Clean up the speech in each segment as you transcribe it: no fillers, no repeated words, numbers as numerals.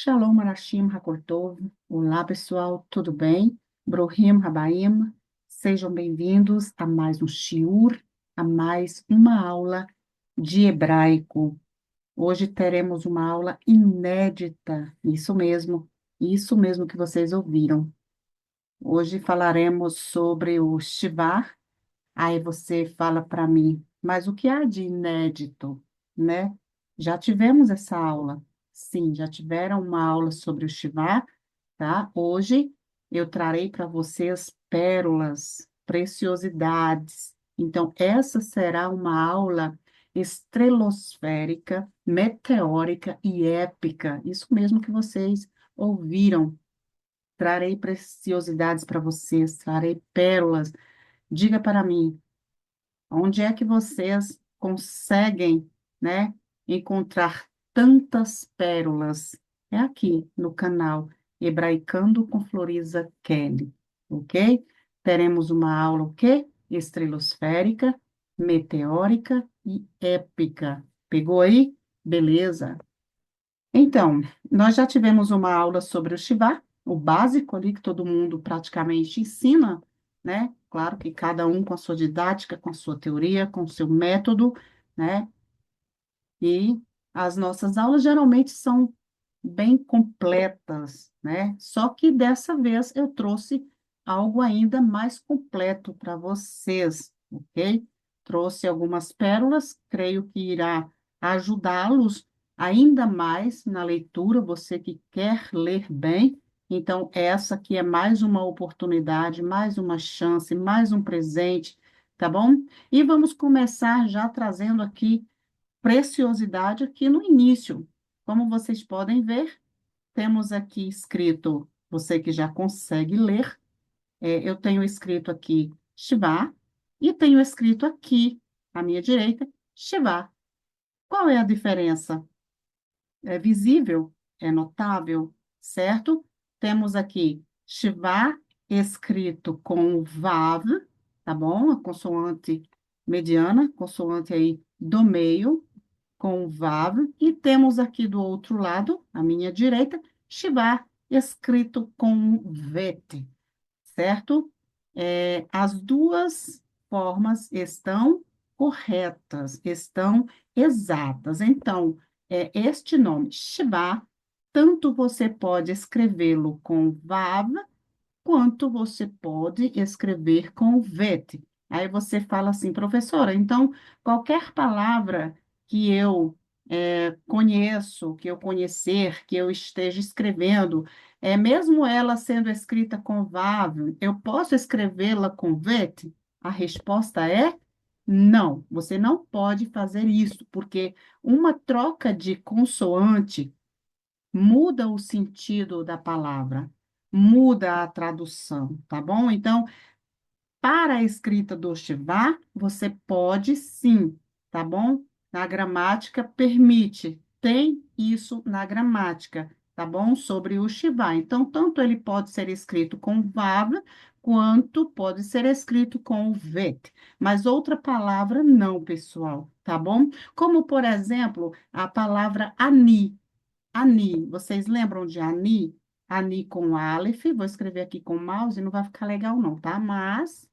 Shalom Arashim Hakortov. Olá, pessoal, tudo bem? Brohim Habaim. Sejam bem-vindos a mais um shiur, a mais uma aula de hebraico. Hoje teremos uma aula inédita, isso mesmo que vocês ouviram. Hoje falaremos sobre o Shiva. Aí você fala para mim, mas o que há de inédito, né? Já tivemos essa aula. Sim, já tiveram uma aula sobre o Shiva, tá? Hoje eu trarei para vocês pérolas, preciosidades. Então, essa será uma aula estrelosférica, meteórica e épica. Isso mesmo que vocês ouviram. Trarei preciosidades para vocês, trarei pérolas. Diga para mim, onde é que vocês conseguem, né, encontrar tantas pérolas? É aqui no canal Hebraicando com Floriza Kelly, ok? Teremos uma aula o quê? Estrilosférica, meteórica e épica. Pegou aí? Beleza. Então, nós já tivemos uma aula sobre o Shiva, o básico ali que todo mundo praticamente ensina, né? Claro que cada um com a sua didática, com a sua teoria, com o seu método, né? E as nossas aulas geralmente são bem completas, né? Só que dessa vez eu trouxe algo ainda mais completo para vocês, ok? Trouxe algumas pérolas, creio que irá ajudá-los ainda mais na leitura, você que quer ler bem. Então, essa aqui é mais uma oportunidade, mais uma chance, mais um presente, tá bom? E vamos começar já trazendo aqui preciosidade aqui no início. Como vocês podem ver, temos aqui escrito, você que já consegue ler, eu tenho escrito aqui Shiva e tenho escrito aqui, à minha direita, Shiva. Qual é a diferença? É visível, é notável, certo? Temos aqui Shiva escrito com Vav, tá bom? A consoante mediana, consoante aí do meio, com o Vav, e temos aqui do outro lado, à minha direita, Shiva, escrito com Vet, certo? As duas formas estão corretas, estão exatas. Então, este nome, Shiva, tanto você pode escrevê-lo com Vav, quanto você pode escrever com VET. Aí você fala assim, professora, então qualquer palavra que eu conheço, que eu conhecer, que eu esteja escrevendo, mesmo ela sendo escrita com VAV, eu posso escrevê-la com VET? A resposta é não, você não pode fazer isso, porque uma troca de consoante muda o sentido da palavra, muda a tradução, tá bom? Então, para a escrita do Shiva, você pode sim, tá bom? Na gramática permite, tem isso na gramática, tá bom? Sobre o Shiva. Então, tanto ele pode ser escrito com Vav, quanto pode ser escrito com Vet. Mas outra palavra não, pessoal, tá bom? Como, por exemplo, a palavra Ani. Ani, vocês lembram de Ani? Ani com Aleph, vou escrever aqui com mouse, não vai ficar legal não, tá? Mas,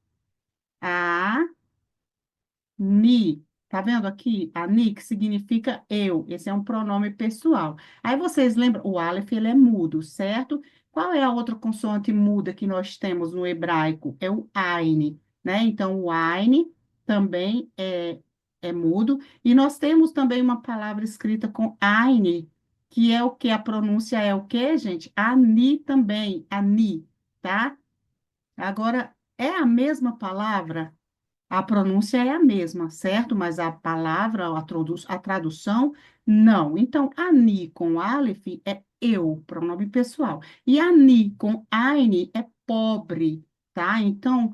Ni, tá vendo aqui? Ani, que significa eu, esse é um pronome pessoal. Aí vocês lembram, o Aleph, ele é mudo, certo? Qual é a outra consoante muda que nós temos no hebraico? É o Ain, né? Então, o Ain também é mudo. E nós temos também uma palavra escrita com Ain, que é o que? A pronúncia é o quê, gente? Ani também, Ani, tá? Agora, é a mesma palavra? A pronúncia é a mesma, certo? Mas a palavra, a tradução, não. Então, ani com aleph é eu, pronome pessoal. E ani com aine é pobre, tá? Então,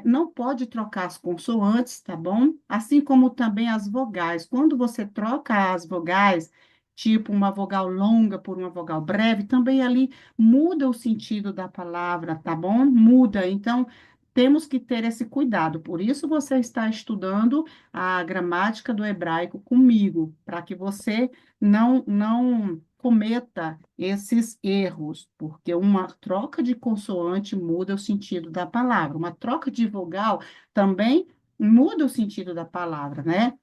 não pode trocar as consoantes, tá bom? Assim como também as vogais. Quando você troca as vogais, tipo uma vogal longa por uma vogal breve, também ali muda o sentido da palavra, tá bom? Muda. Então, temos que ter esse cuidado. Por isso você está estudando a gramática do hebraico comigo, para que você não cometa esses erros, porque uma troca de consoante muda o sentido da palavra, uma troca de vogal também muda o sentido da palavra, né?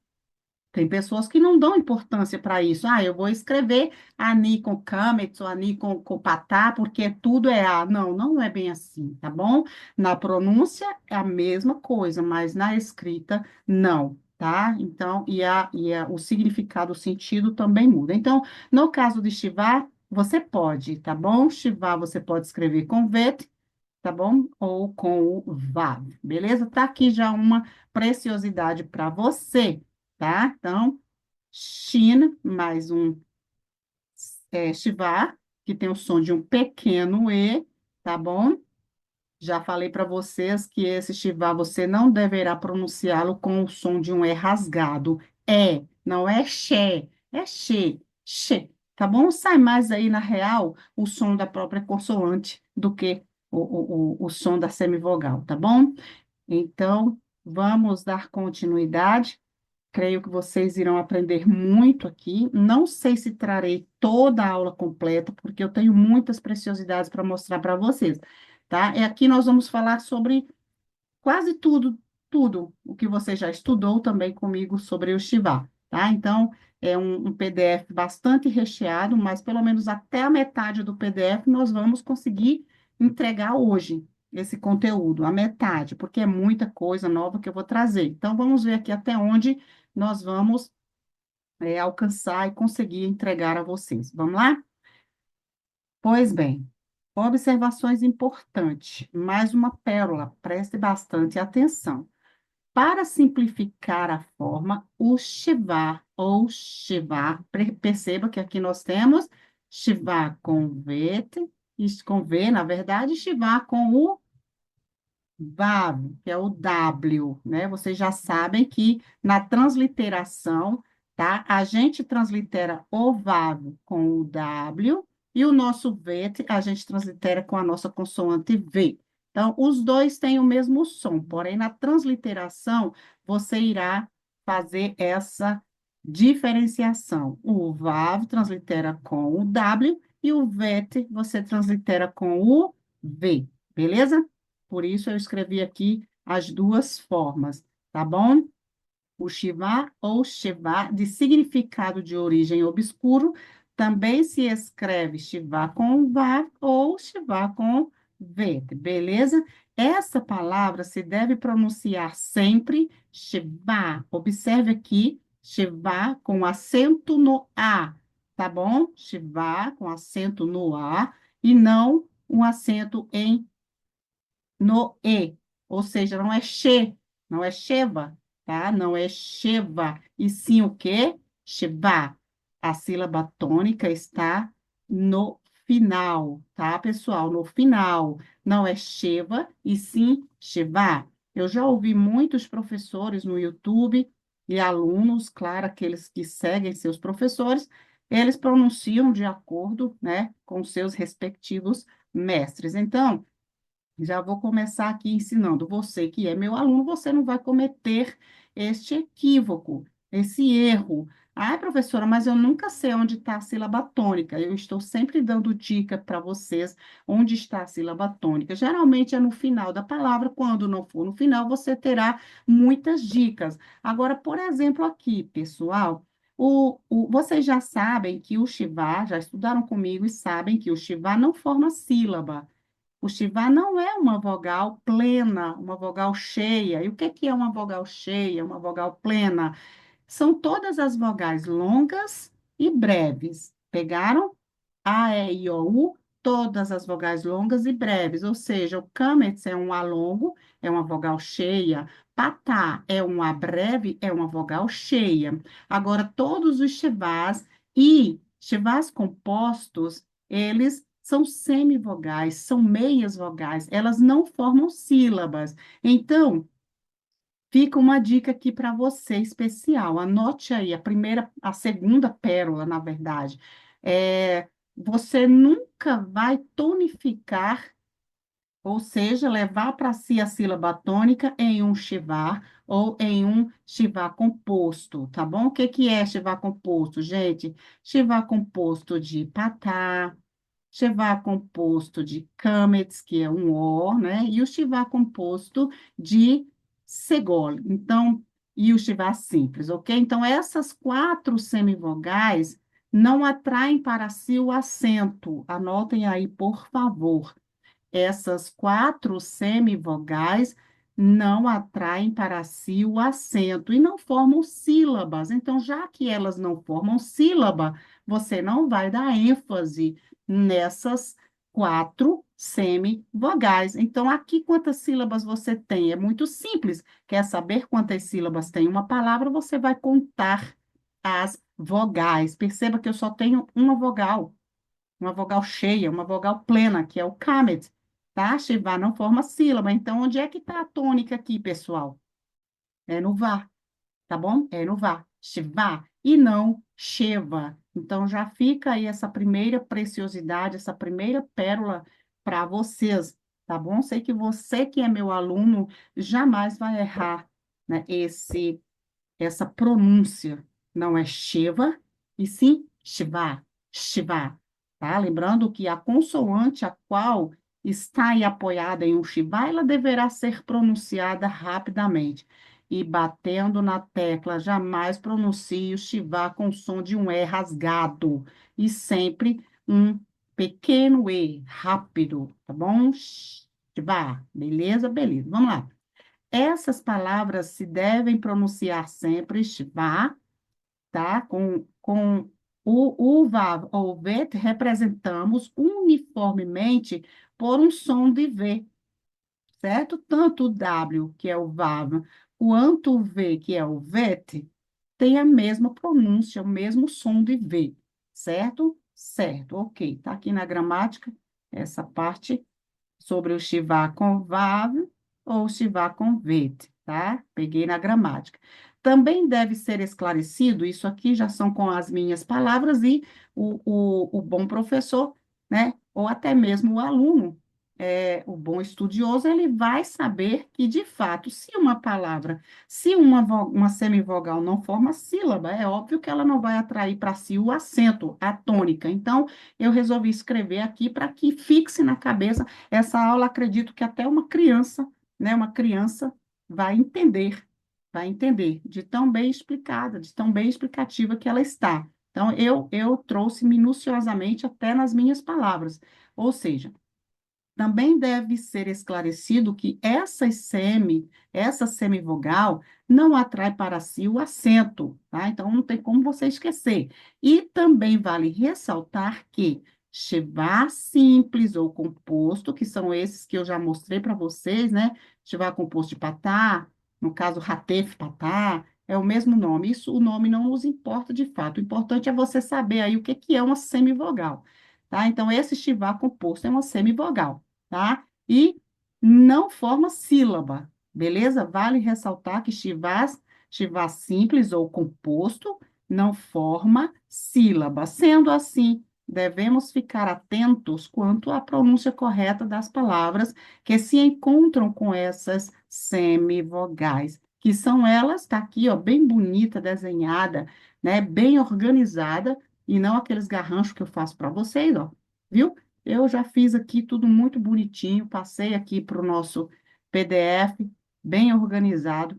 Tem pessoas que não dão importância para isso. Ah, eu vou escrever Ani com Kametz ou Ani com Patá, porque tudo é A. Não, não é bem assim, tá bom? Na pronúncia é a mesma coisa, mas na escrita, não, tá? Então, o significado, o sentido também muda. Então, no caso de Shiva, você pode, tá bom? Shiva você pode escrever com vet, tá bom? Ou com o vav, beleza? Tá aqui já uma preciosidade para você, tá? Então, Shin mais um Shiva, que tem o som de um pequeno E, tá bom? Já falei para vocês que esse Shiva você não deverá pronunciá-lo com o som de um E rasgado. É, não é Xé, é Xê, Xê, tá bom? Sai mais aí, na real, o som da própria consoante do que o som da semivogal, tá bom? Então, vamos dar continuidade. Creio que vocês irão aprender muito aqui. Não sei se trarei toda a aula completa, porque eu tenho muitas preciosidades para mostrar para vocês, tá? E aqui nós vamos falar sobre quase tudo, tudo o que você já estudou também comigo sobre o Shiva, tá? Então, é um PDF bastante recheado, mas pelo menos até a metade do PDF nós vamos conseguir entregar hoje esse conteúdo, a metade, porque é muita coisa nova que eu vou trazer. Então, vamos ver aqui até onde nós vamos alcançar e conseguir entregar a vocês. Vamos lá? Pois bem, observações importantes. Mais uma pérola, preste bastante atenção. Para simplificar a forma, o Shiva ou Shiva, perceba que aqui nós temos Shiva com V, com V, na verdade, Shiva com o Vav, que é o W, né? Vocês já sabem que na transliteração, tá? A gente translitera o Vav com o W e o nosso V a gente translitera com a nossa consoante V. Então, os dois têm o mesmo som, porém, na transliteração, você irá fazer essa diferenciação. O Vav translitera com o W e o VET você translitera com o V, beleza? Por isso, eu escrevi aqui as duas formas, tá bom? O Shiva ou Shiva, de significado de origem obscuro, também se escreve Shiva com Vav ou Shiva com Vet, beleza? Essa palavra se deve pronunciar sempre Shiva. Observe aqui, Shiva com acento no A, tá bom? Shiva com acento no A e não um acento em no E, ou seja, não é She, não é Sheva, tá? Não é Sheva, e sim o quê? Sheba. A sílaba tônica está no final, tá, pessoal? No final, não é Sheva, e sim Sheba. Eu já ouvi muitos professores no YouTube e alunos, claro, aqueles que seguem seus professores, eles pronunciam de acordo, né, com seus respectivos mestres. Então, já vou começar aqui ensinando. Você que é meu aluno, você não vai cometer este equívoco, esse erro. Ah, professora, mas eu nunca sei onde está a sílaba tônica. Eu estou sempre dando dica para vocês onde está a sílaba tônica. Geralmente é no final da palavra. Quando não for no final, você terá muitas dicas. Agora, por exemplo, aqui, pessoal, vocês já sabem que o Shiva, já estudaram comigo e sabem que o Shiva não forma sílaba. O Shiva não é uma vogal plena, uma vogal cheia. E o que é uma vogal cheia, uma vogal plena? São todas as vogais longas e breves. Pegaram? A, E, I, O, U, todas as vogais longas e breves. Ou seja, o Kametz é um A longo, é uma vogal cheia. Patá é um A breve, é uma vogal cheia. Agora, todos os Shivas e Shivas compostos, eles são semivogais, são meias vogais, elas não formam sílabas. Então, fica uma dica aqui para você especial. Anote aí a segunda pérola, na verdade. Você nunca vai tonificar ou seja, levar para si a sílaba tônica em um Shiva ou em um Shiva composto, tá bom? O que que é Shiva composto, gente? Shiva composto de patá, Shiva composto de Kametz, que é um O, né? E o Shiva composto de Segol. Então, e o Shiva simples, ok? Então, essas quatro semivogais não atraem para si o acento. Anotem aí, por favor. Essas quatro semivogais não atraem para si o acento e não formam sílabas. Então, já que elas não formam sílaba, você não vai dar ênfase nessas quatro semivogais. Então, aqui quantas sílabas você tem? É muito simples. Quer saber quantas sílabas tem uma palavra? Você vai contar as vogais. Perceba que eu só tenho uma vogal cheia, uma vogal plena, que é o Kamet, tá? Shiva não forma sílaba. Então, onde é que está a tônica aqui, pessoal? É no Vá, tá bom? É no Vá. Shiva e não Sheva. Então, já fica aí essa primeira preciosidade, essa primeira pérola para vocês, tá bom? Sei que você que é meu aluno jamais vai errar, né, essa pronúncia. Não é Shiva, e sim Shiva, Shiva, tá? Lembrando que a consoante a qual está aí apoiada em um Shiva, ela deverá ser pronunciada rapidamente. E batendo na tecla, jamais pronuncie o Shiva com som de um E rasgado, e sempre um pequeno E, rápido, tá bom? Shiva, beleza? Beleza, vamos lá. Essas palavras se devem pronunciar sempre Shva, tá? Com o Vav ou o Vet, representamos uniformemente por um som de V, certo? Tanto o W, que é o Vav, quanto o V, que é o Vet, tem a mesma pronúncia, o mesmo som de V, certo? Certo, ok. Tá aqui na gramática, essa parte sobre o Shiva com Vav ou Shiva com Vet, tá? Peguei na gramática. Também deve ser esclarecido, isso aqui já são com as minhas palavras e o bom professor, né? Ou até mesmo o aluno, o bom estudioso, ele vai saber que, de fato, se uma palavra, se uma semivogal não forma sílaba, é óbvio que ela não vai atrair para si o acento, a tônica. Então, eu resolvi escrever aqui para que fixe na cabeça essa aula, acredito que até uma criança, né, uma criança vai entender, de tão bem explicada, de tão bem explicativa que ela está. Então, eu trouxe minuciosamente até nas minhas palavras. Ou seja, também deve ser esclarecido que essa semivogal não atrai para si o acento, tá? Então, não tem como você esquecer. E também vale ressaltar que Sheva simples ou composto, que são esses que eu já mostrei para vocês, né? Sheva composto de patá, no caso, Ratef patá, é o mesmo nome. Isso, o nome não nos importa de fato. O importante é você saber aí o que que é uma semivogal, tá? Então, esse Sheva composto é uma semivogal, tá? E não forma sílaba, beleza? Vale ressaltar que Shiva simples ou composto não forma sílaba. Sendo assim, devemos ficar atentos quanto à pronúncia correta das palavras que se encontram com essas semivogais, que são elas, tá aqui, ó, bem bonita, desenhada, né? Bem organizada, e não aqueles garranchos que eu faço para vocês, ó, viu? Eu já fiz aqui tudo muito bonitinho, passei aqui para o nosso PDF, bem organizado.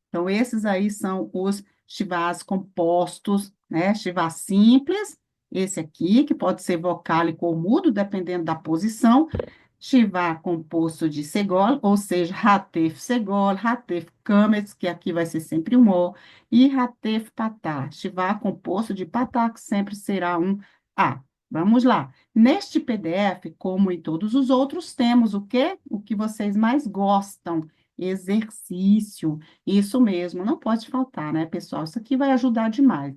Então, esses aí são os chivás compostos, né? Chivá simples, esse aqui, que pode ser vocálico ou mudo, dependendo da posição. Shivá composto de segol, ou seja, Ratef segol, Ratef kametz, que aqui vai ser sempre um O, e Ratef patá. Shivá composto de patá, que sempre será um A. Vamos lá. Neste PDF, como em todos os outros, temos o quê? O que vocês mais gostam. Exercício. Isso mesmo, não pode faltar, né, pessoal? Isso aqui vai ajudar demais.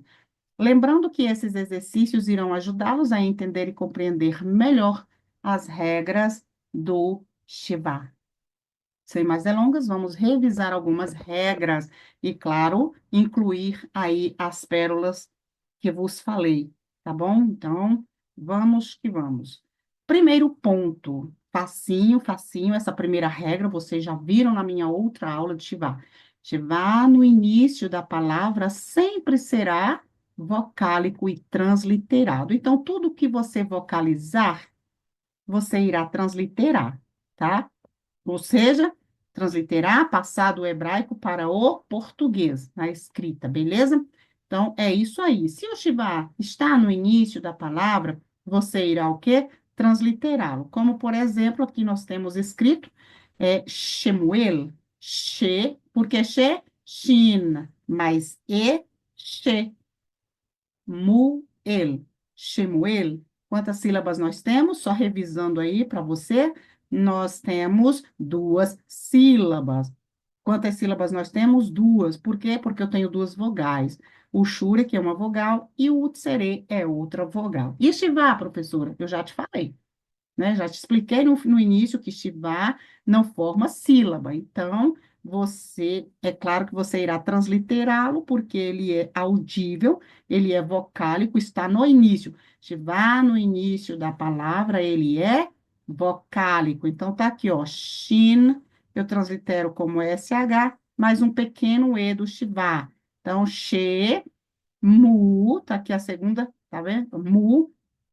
Lembrando que esses exercícios irão ajudá-los a entender e compreender melhor as regras do Shiva. Sem mais delongas, vamos revisar algumas regras e, claro, incluir aí as pérolas que vos falei, tá bom? Então, vamos que vamos. Primeiro ponto. Facinho, facinho, essa primeira regra, vocês já viram na minha outra aula de Shiva. Shiva, no início da palavra, sempre será vocálico e transliterado. Então, tudo que você vocalizar, você irá transliterar, tá? Ou seja, transliterar, passar do hebraico para o português, na escrita, beleza? Então, é isso aí. Se o Shiva está no início da palavra, você irá o quê? Transliterá-lo. Como, por exemplo, aqui nós temos escrito Shemuel, She, porque She, Shin, mas She. Muel, Shemuel. Quantas sílabas nós temos? Só revisando aí para você, nós temos duas sílabas. Quantas sílabas nós temos? Duas. Por quê? Porque eu tenho duas vogais. O Shure, que é uma vogal, e o Utsere é outra vogal. E Shivá, professora? Eu já te falei, né? Já te expliquei no início que Shiva não forma sílaba. Então, é claro que você irá transliterá-lo, porque ele é audível, ele é vocálico, está no início. Shiva, no início da palavra, ele é vocálico. Então, tá aqui, ó, Shin, eu translitero como SH, mais um pequeno E do Shiva. Então, She, Mu, tá aqui a segunda, tá vendo?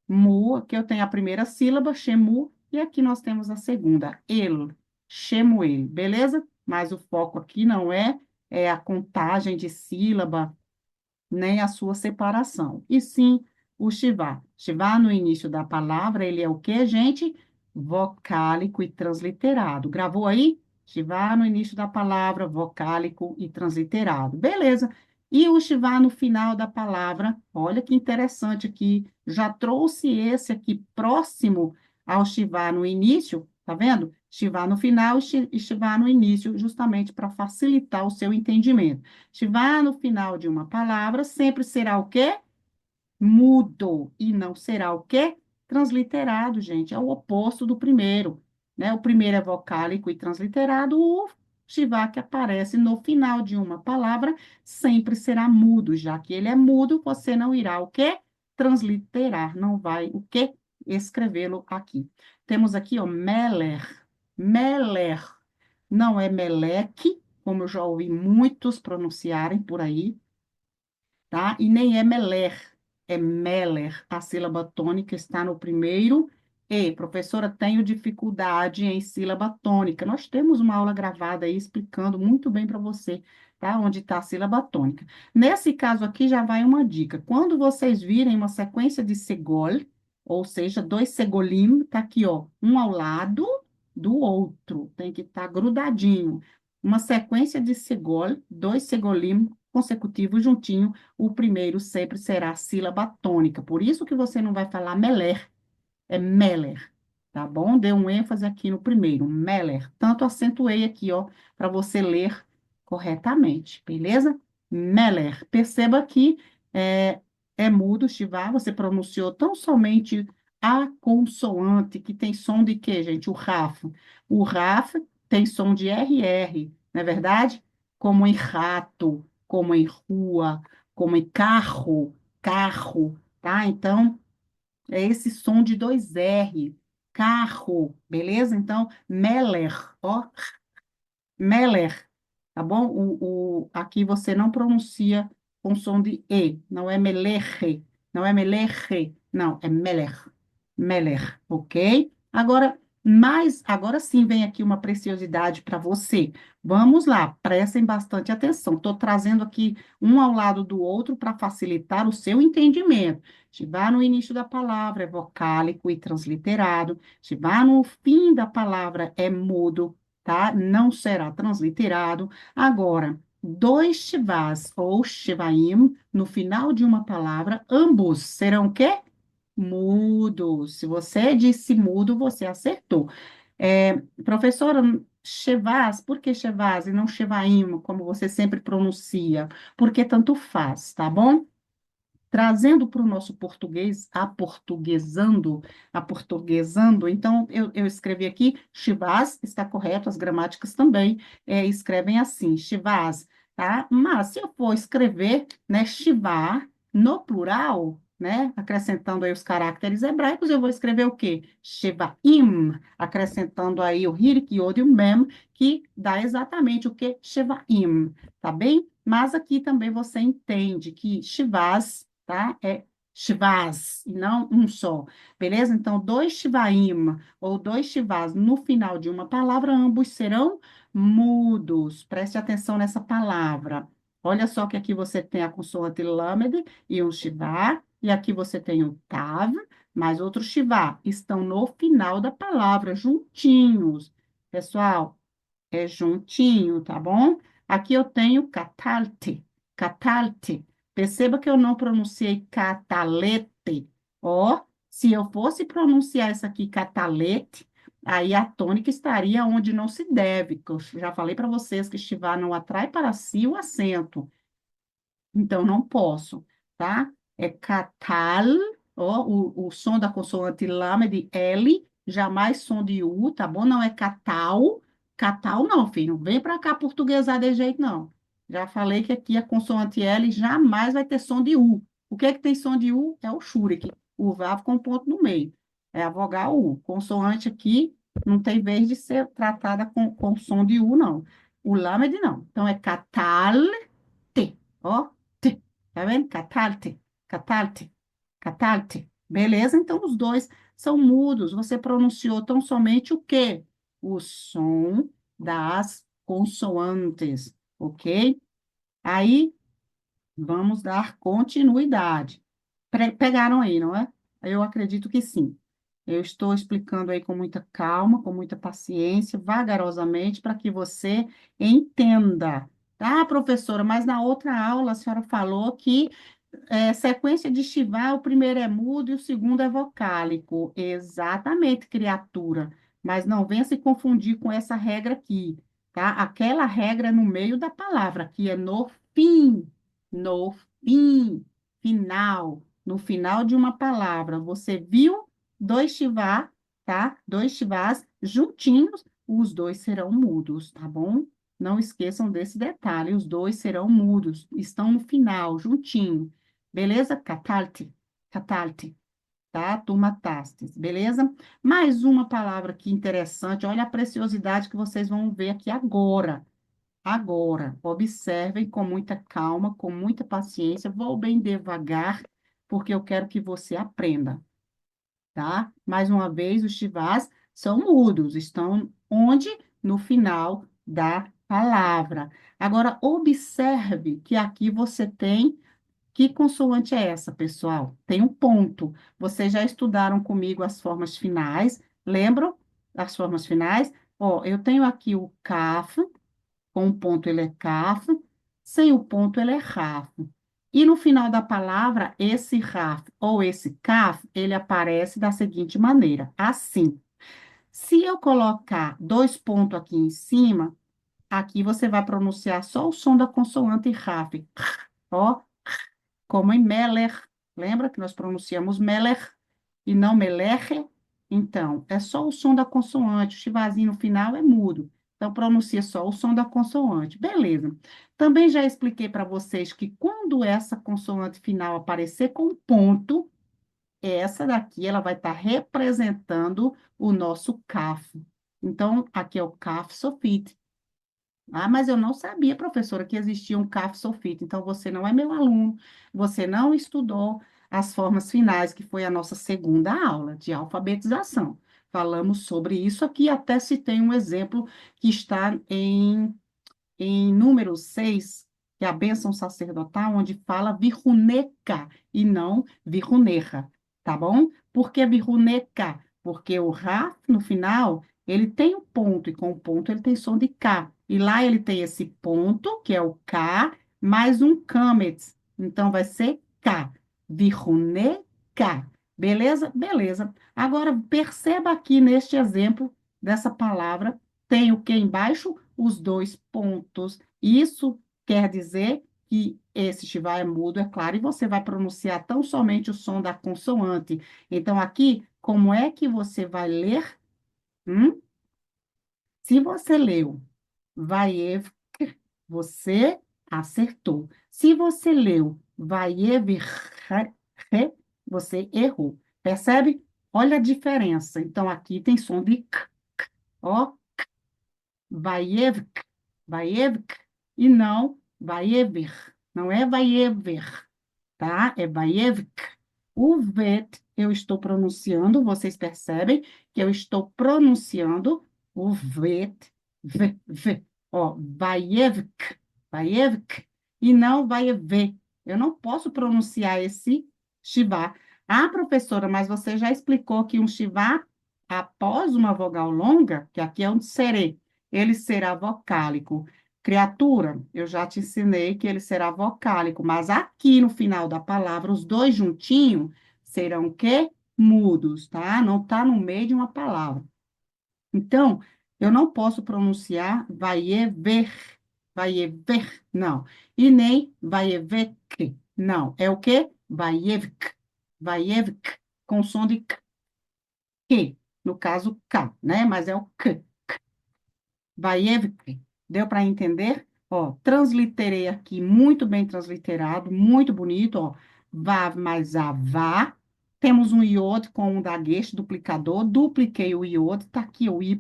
Mu, aqui eu tenho a primeira sílaba, Shemu, e aqui nós temos a segunda, El, Shemuel, beleza? Mas o foco aqui não é a contagem de sílaba, nem a sua separação. E sim, o Shiva. Shiva, no início da palavra, ele é o quê, gente? Vocálico e transliterado. Gravou aí? Shiva, no início da palavra, vocálico e transliterado. Beleza. E o Shiva no final da palavra, olha que interessante aqui, já trouxe esse aqui próximo ao Shiva no início, tá vendo? Shiva no final e Shiva no início, justamente para facilitar o seu entendimento. Shiva no final de uma palavra sempre será o quê? Mudo. E não será o quê? Transliterado, gente. É o oposto do primeiro, né? O primeiro é vocálico e transliterado. O Shiva que aparece no final de uma palavra sempre será mudo. Já que ele é mudo, você não irá o quê? Transliterar. Não vai o quê? Escrevê-lo aqui. Temos aqui, ó, Meler. Meler. Não é Meleque, como eu já ouvi muitos pronunciarem por aí, tá? E nem é Meler, é Meller. A sílaba tônica está no primeiro E. Professora, tenho dificuldade em sílaba tônica. Nós temos uma aula gravada aí explicando muito bem para você, tá? Onde está a sílaba tônica. Nesse caso aqui já vai uma dica. Quando vocês virem uma sequência de segol, ou seja, dois segolim, tá aqui, ó, um ao lado do outro, tem que estar grudadinho. Uma sequência de segol, dois segolim consecutivos juntinho, o primeiro sempre será sílaba tônica. Por isso que você não vai falar meler, é meller, tá bom? Dê um ênfase aqui no primeiro, meller. Tanto acentuei aqui, ó, para você ler corretamente, beleza? Meller. Perceba que é mudo, Shiva, você pronunciou tão somente a consoante, que tem som de quê, gente? O RAF. O RAF tem som de RR, não é verdade? Como em rato, como em rua, como em carro, carro, tá? Então, é esse som de dois R, carro, beleza? Então, Meller, ó, Meller, tá bom? Aqui você não pronuncia com som de E, não é Melerre, não é Melerre, não, é Meller, Meller, ok? Agora sim vem aqui uma preciosidade para você. Vamos lá, prestem bastante atenção. Estou trazendo aqui um ao lado do outro para facilitar o seu entendimento. Shiva no início da palavra é vocálico e transliterado. Shiva no fim da palavra é mudo, tá? Não será transliterado. Agora, dois shivas ou shivaim no final de uma palavra, ambos serão o quê? Mudos. Se você disse mudo, você acertou. Professora, Chevaz, por que Chevaz e não Chevaim, como você sempre pronuncia? Porque tanto faz, tá bom? Trazendo para o nosso português, aportuguesando, então eu escrevi aqui, Chivas, está correto, as gramáticas também escrevem assim, Chivas, tá? Mas se eu for escrever, né, Chivá, no plural, né? Acrescentando aí os caracteres hebraicos, eu vou escrever o quê? Shevaim, acrescentando aí o Hic, Yod e o Mem, que dá exatamente o que? Shevaim, tá bem? Mas aqui também você entende que Shivaz, tá? É Shivaz, e não um só, beleza? Então, dois Shivaim ou dois Shivaz no final de uma palavra, ambos serão mudos. Preste atenção nessa palavra. Olha só que aqui você tem a consoante Lamed e um Shivá, e aqui você tem o Tav, mais outro Shivá. Estão no final da palavra, juntinhos. Pessoal, é juntinho, tá bom? Aqui eu tenho catalte, catalte. Perceba que eu não pronunciei catalete. Ó, se eu fosse pronunciar isso aqui catalete, aí a tônica estaria onde não se deve, que eu já falei para vocês que estivar não atrai para si o acento. Então, não posso, tá? É catal, ó, o som da consoante lama é de L, jamais som de U, tá bom? Não é catal, catal não, filho, não vem para cá portuguesar de jeito, não. Já falei que aqui a consoante L jamais vai ter som de U. O que é que tem som de U? É o Shurik, o vavo com ponto no meio. É a vogal U. Consoante aqui não tem vez de ser tratada com som de U, não. O lamed não. Então, é catal, T, ó, T, tá vendo? Catalte, catalte, catalte. Beleza? Então, os dois são mudos. Você pronunciou tão somente o quê? O som das consoantes, ok? Aí, vamos dar continuidade. Pegaram aí, não é? Eu acredito que sim. Eu estou explicando aí com muita calma, com muita paciência, vagarosamente, para que você entenda. Ah, professora, mas na outra aula a senhora falou que sequência de Shivá, o primeiro é mudo e o segundo é vocálico. Exatamente, criatura. Mas não venha se confundir com essa regra aqui, tá? Aquela regra é no meio da palavra, que é no fim, final, no final de uma palavra. Você viu dois Shivá, tá? Dois Shivás juntinhos, os dois serão mudos, tá bom? Não esqueçam desse detalhe, os dois serão mudos, estão no final, juntinho. Beleza? Catalte, catalte, tá? Tu matastes, beleza? Mais uma palavra aqui interessante, olha a preciosidade que vocês vão ver aqui agora. Agora, observem com muita calma, com muita paciência, vou bem devagar, porque eu quero que você aprenda, tá? Mais uma vez, os chivás são mudos, estão onde? No final da palavra. Agora, observe que aqui você tem que consoante é essa, pessoal? Tem um ponto. Vocês já estudaram comigo as formas finais? Lembram as formas finais? Ó, eu tenho aqui o CAF, com um ponto ele é CAF, sem o ponto ele é RAF. E no final da palavra, esse RAF ou esse CAF, ele aparece da seguinte maneira, assim. Se eu colocar dois pontos aqui em cima, aqui você vai pronunciar só o som da consoante RAF. Ó, como em Meller. Lembra que nós pronunciamos Meller e não Melerre? Então, é só o som da consoante. O chivazinho no final é mudo. Então, pronuncia só o som da consoante. Beleza. Também já expliquei para vocês que quando essa consoante final aparecer com ponto, essa daqui ela vai estar representando o nosso CAF. Então, aqui é o CAF Sofit. Ah, mas eu não sabia, professora, que existia um CAF Sulfite. Então, você não é meu aluno, você não estudou as formas finais, que foi a nossa segunda aula de alfabetização. Falamos sobre isso aqui, até citei um exemplo que está em número 6, que é a bênção sacerdotal, onde fala virruneca e não virruneca, tá bom? Por que virruneca? Porque o Rá, no final, ele tem um ponto, e com o ponto ele tem som de K. E lá ele tem esse ponto, que é o K, mais um Kametz. Então, vai ser K. Virruneca. Beleza? Beleza. Agora, perceba aqui neste exemplo dessa palavra, tem o que embaixo? Os dois pontos. Isso quer dizer que esse Shiva é mudo, é claro, e você vai pronunciar tão somente o som da consoante. Então, aqui, como é que você vai ler? Hum? Se você leu Vaiev, você acertou. Se você leu Vaiev, você errou. Percebe? Olha a diferença. Então, aqui tem som de k, ó, vaievk, vaievk, e não vaiever. Não é vaiever, tá? É vaievk. O vet eu estou pronunciando, vocês percebem que eu estou pronunciando o vet, v, ó, vaievk, vaievk, e não vaiever. Eu não posso pronunciar esse shivá. Ah, professora, mas você já explicou que um shivá, após uma vogal longa, que aqui é um serê, ele será vocálico. Criatura, eu já te ensinei que ele será vocálico, mas aqui no final da palavra, os dois juntinhos serão o quê? Mudos, tá? Não está no meio de uma palavra. Então, eu não posso pronunciar vaiever, não. E nem vaievek, não. É o quê? Vaievk, com som de k, que, no caso, k, né? Mas é o k. Vaievke. Deu para entender? Ó, transliterei aqui, muito bem transliterado, muito bonito, ó. Vav mais a vá. Temos um iod com um dagueche, duplicador. Dupliquei o iod, tá aqui o y,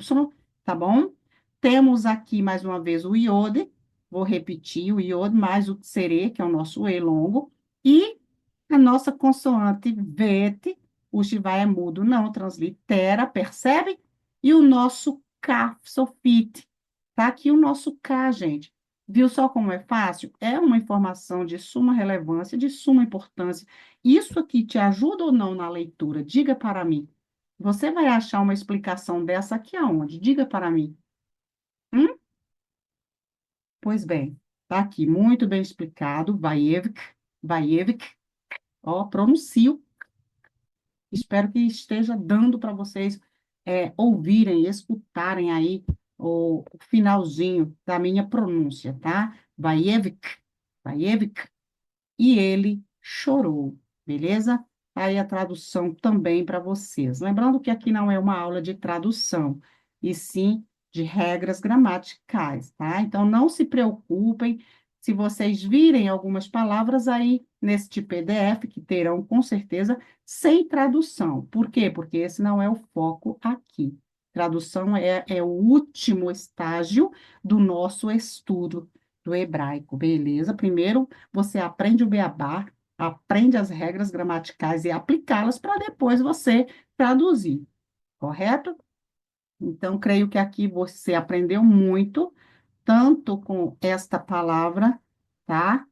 tá bom? Temos aqui, mais uma vez, o iode. Vou repetir o iod mais o tsere, que é o nosso e longo. E a nossa consoante vet, o shivá é mudo, não translitera, percebe? E o nosso K, sofite. Tá aqui o nosso K, gente. Viu só como é fácil? É uma informação de suma relevância, de suma importância. Isso aqui te ajuda ou não na leitura? Diga para mim. Você vai achar uma explicação dessa aqui aonde? Diga para mim. Hum? Pois bem, tá aqui muito bem explicado. Vaievik, Vaievik, ó, pronuncio. Espero que esteja dando para vocês ouvirem, escutarem aí o finalzinho da minha pronúncia, tá? Vaievik, Vaievik, e ele chorou, beleza? Aí a tradução também para vocês. Lembrando que aqui não é uma aula de tradução, e sim de regras gramaticais, tá? Então não se preocupem se vocês virem algumas palavras aí neste PDF, que terão com certeza sem tradução. Por quê? Porque esse não é o foco aqui. Tradução é o último estágio do nosso estudo do hebraico, beleza? Primeiro você aprende o beabá, aprende as regras gramaticais e aplicá-las para depois você traduzir, correto? Então, creio que aqui você aprendeu muito, tanto com esta palavra, tá?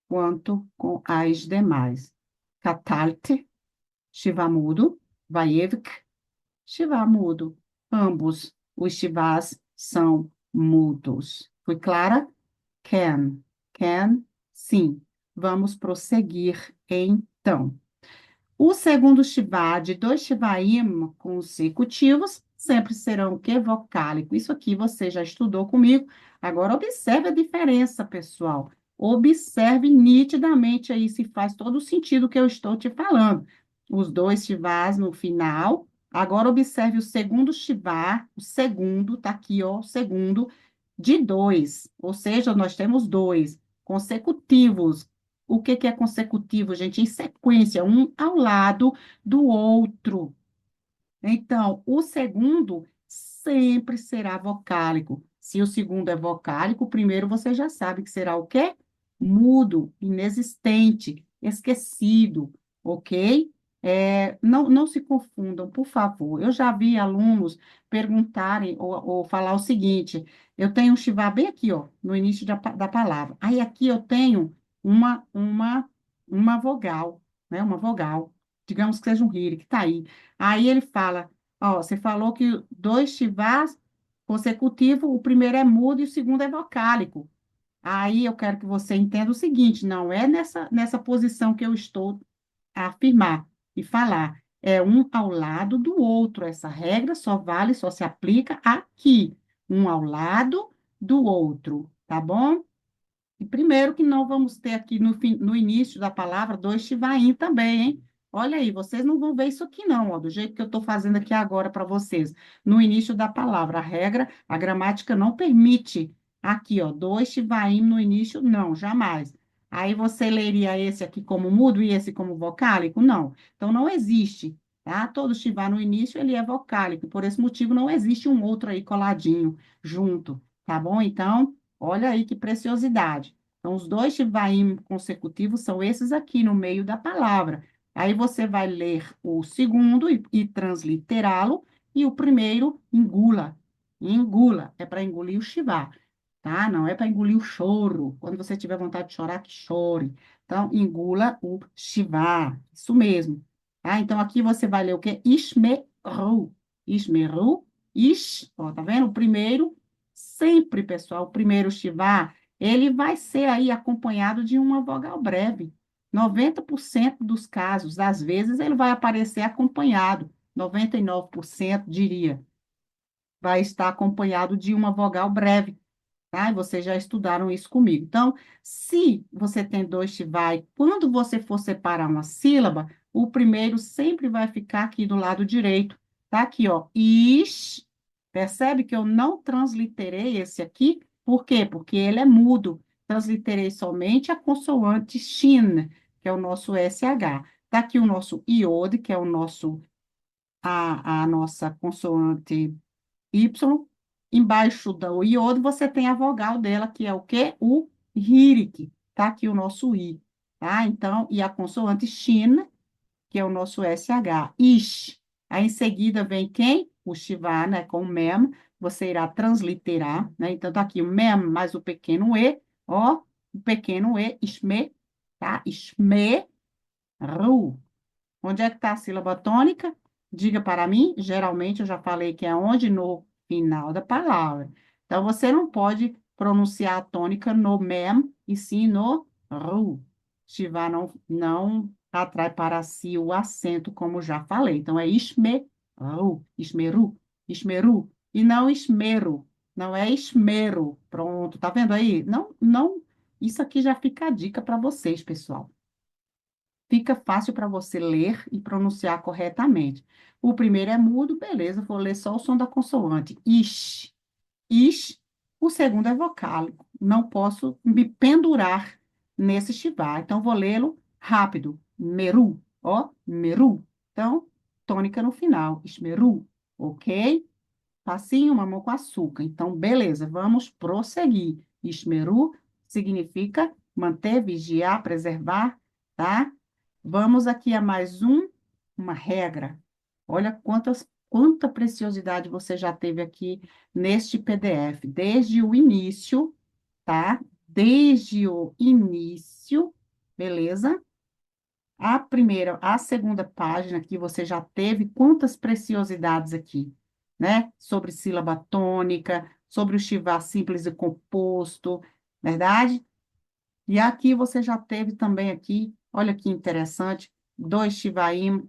Quanto com as demais. Katalte, Shivamudo, Vaievk, Shivamudo. Ambos os Shivas são mudos. Foi clara? Can, sim. Vamos prosseguir, então. O segundo Shivá de dois Shivaim consecutivos sempre serão o quê? Vocálico. Isso aqui você já estudou comigo. Agora, observe a diferença, pessoal. Observe nitidamente aí se faz todo o sentido o que eu estou te falando. Os dois Shivás no final. Agora, observe o segundo Shivá, o segundo, tá aqui, ó, o segundo, de dois. Ou seja, nós temos dois consecutivos. O que que é consecutivo, gente? Em sequência, um ao lado do outro. Então, o segundo sempre será vocálico. Se o segundo é vocálico, o primeiro você já sabe que será o quê? Mudo, inexistente, esquecido, ok? Não se confundam, por favor. Eu já vi alunos perguntarem ou falar o seguinte: eu tenho um chivá bem aqui, ó, no início da palavra. Aí aqui eu tenho uma, uma, uma vogal, né? Uma vogal. Digamos que seja um rire, que está aí. Aí ele fala, ó, você falou que dois chivás consecutivos, o primeiro é mudo e o segundo é vocálico. Aí eu quero que você entenda o seguinte, não é nessa posição que eu estou a afirmar e falar. É um ao lado do outro. Essa regra só vale, só se aplica aqui. Um ao lado do outro, tá bom? E primeiro que não vamos ter aqui no início da palavra dois shivaim também, hein? Olha aí, vocês não vão ver isso aqui não, ó, do jeito que eu estou fazendo aqui agora para vocês. No início da palavra, a regra, a gramática não permite aqui, ó, dois shivaim no início, não, jamais. Aí você leria esse aqui como mudo e esse como vocálico? Não. Então, não existe, tá? Todo Shiva no início, ele é vocálico. Por esse motivo, não existe um outro aí coladinho junto, tá bom? Então, olha aí que preciosidade. Então, os dois Shivaim consecutivos são esses aqui no meio da palavra. Aí você vai ler o segundo e transliterá-lo, e o primeiro engula. Engula, é para engolir o Shiva, tá? Não é para engolir o choro. Quando você tiver vontade de chorar, que chore. Então, engula o Shiva, isso mesmo. Tá? Então, aqui você vai ler o quê? Ishmeru. Ishmeru, Ish, ó, tá vendo? O primeiro, sempre, pessoal, o primeiro Shiva, ele vai ser aí acompanhado de uma vogal breve. 90% dos casos, às vezes, ele vai aparecer acompanhado. 99% diria, vai estar acompanhado de uma vogal breve, tá? E vocês já estudaram isso comigo. Então, se você tem dois chivai, quando você for separar uma sílaba, o primeiro sempre vai ficar aqui do lado direito. Tá aqui, ó. Ish. Percebe que eu não transliterei esse aqui? Por quê? Porque ele é mudo. Transliterei somente a consoante shin, que é o nosso SH. Tá aqui o nosso iod, que é o nosso a nossa consoante Y, embaixo do iodo, você tem a vogal dela, que é o quê? O ríric, tá? Aqui o nosso I, tá? Então, e a consoante shin, que é o nosso SH, ish. Aí, em seguida, vem quem? O Shiva, né? Com o mem, você irá transliterar, né? Então, tá aqui o mem mais o pequeno e, ó, o pequeno e, ishme, tá? Ishme, ru. Onde é que está a sílaba tônica? Diga para mim. Geralmente, eu já falei que é onde? No final da palavra. Então, você não pode pronunciar a tônica no mem, e sim no ru. Shiva não atrai para si o acento, como já falei. Então, é ismeru, ismeru, ismeru, e não esmero. Não é esmero. Pronto, tá vendo aí? Não, não. Isso aqui já fica a dica para vocês, pessoal. Fica fácil para você ler e pronunciar corretamente. O primeiro é mudo, beleza, vou ler só o som da consoante. Ish, ish. O segundo é vocálico. Não posso me pendurar nesse chivar. Então, vou lê-lo rápido. Meru, ó, meru. Então, tônica no final. Ishmeru, ok? Facinho, mamão com açúcar. Então, beleza, vamos prosseguir. Ishmeru significa manter, vigiar, preservar, tá? Vamos aqui a mais uma regra. Olha quanta preciosidade você já teve aqui neste PDF, desde o início, tá? Desde o início, beleza? A segunda página aqui, você já teve quantas preciosidades aqui, né? Sobre sílaba tônica, sobre o chivar simples e composto, verdade? E aqui você já teve também aqui, olha que interessante, dois shivaim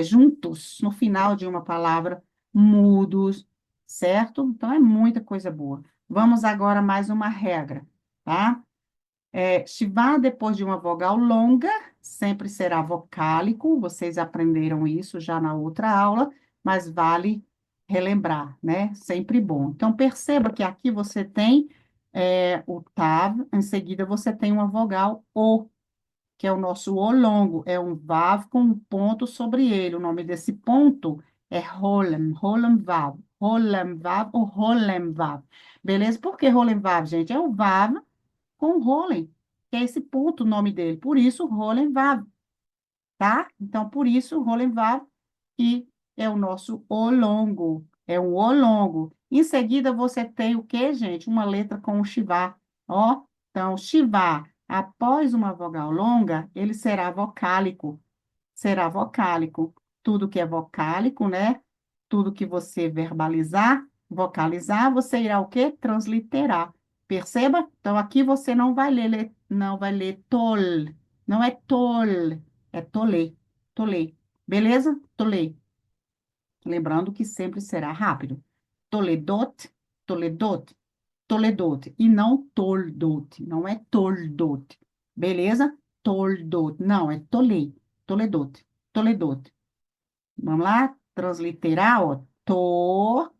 juntos no final de uma palavra, mudos, certo? Então é muita coisa boa. Vamos agora mais uma regra, tá? Shiva depois de uma vogal longa sempre será vocálico, vocês aprenderam isso já na outra aula, mas vale relembrar, né? Sempre bom. Então, perceba que aqui você tem o tav, em seguida você tem uma vogal O, que é o nosso O longo, é um vav com um ponto sobre ele. O nome desse ponto é rolem, rolem vav ou rolem vav. Beleza? Por que rolem vav, gente? É o vav com Rollen, que é esse ponto, o nome dele. Por isso, Rollen Vav, tá? Então, por isso, Rollen Vav, que é o nosso O longo, é um O longo. Em seguida, você tem o quê, gente? Uma letra com o Shivá, ó. Então, Shivá, após uma vogal longa, ele será vocálico, será vocálico. Tudo que é vocálico, né? Tudo que você verbalizar, vocalizar, você irá o quê? Transliterar. Perceba? Então, aqui você não vai não vai ler tol. Não é tol, é tolê. Tolê. Beleza? Tolê. Lembrando que sempre será rápido. Toledot, toledot, toledot. E não toldot. Não é toldot. Beleza? Toldot. Não, é tolê. Toledot. Toledot. Vamos lá? Transliterar, ó.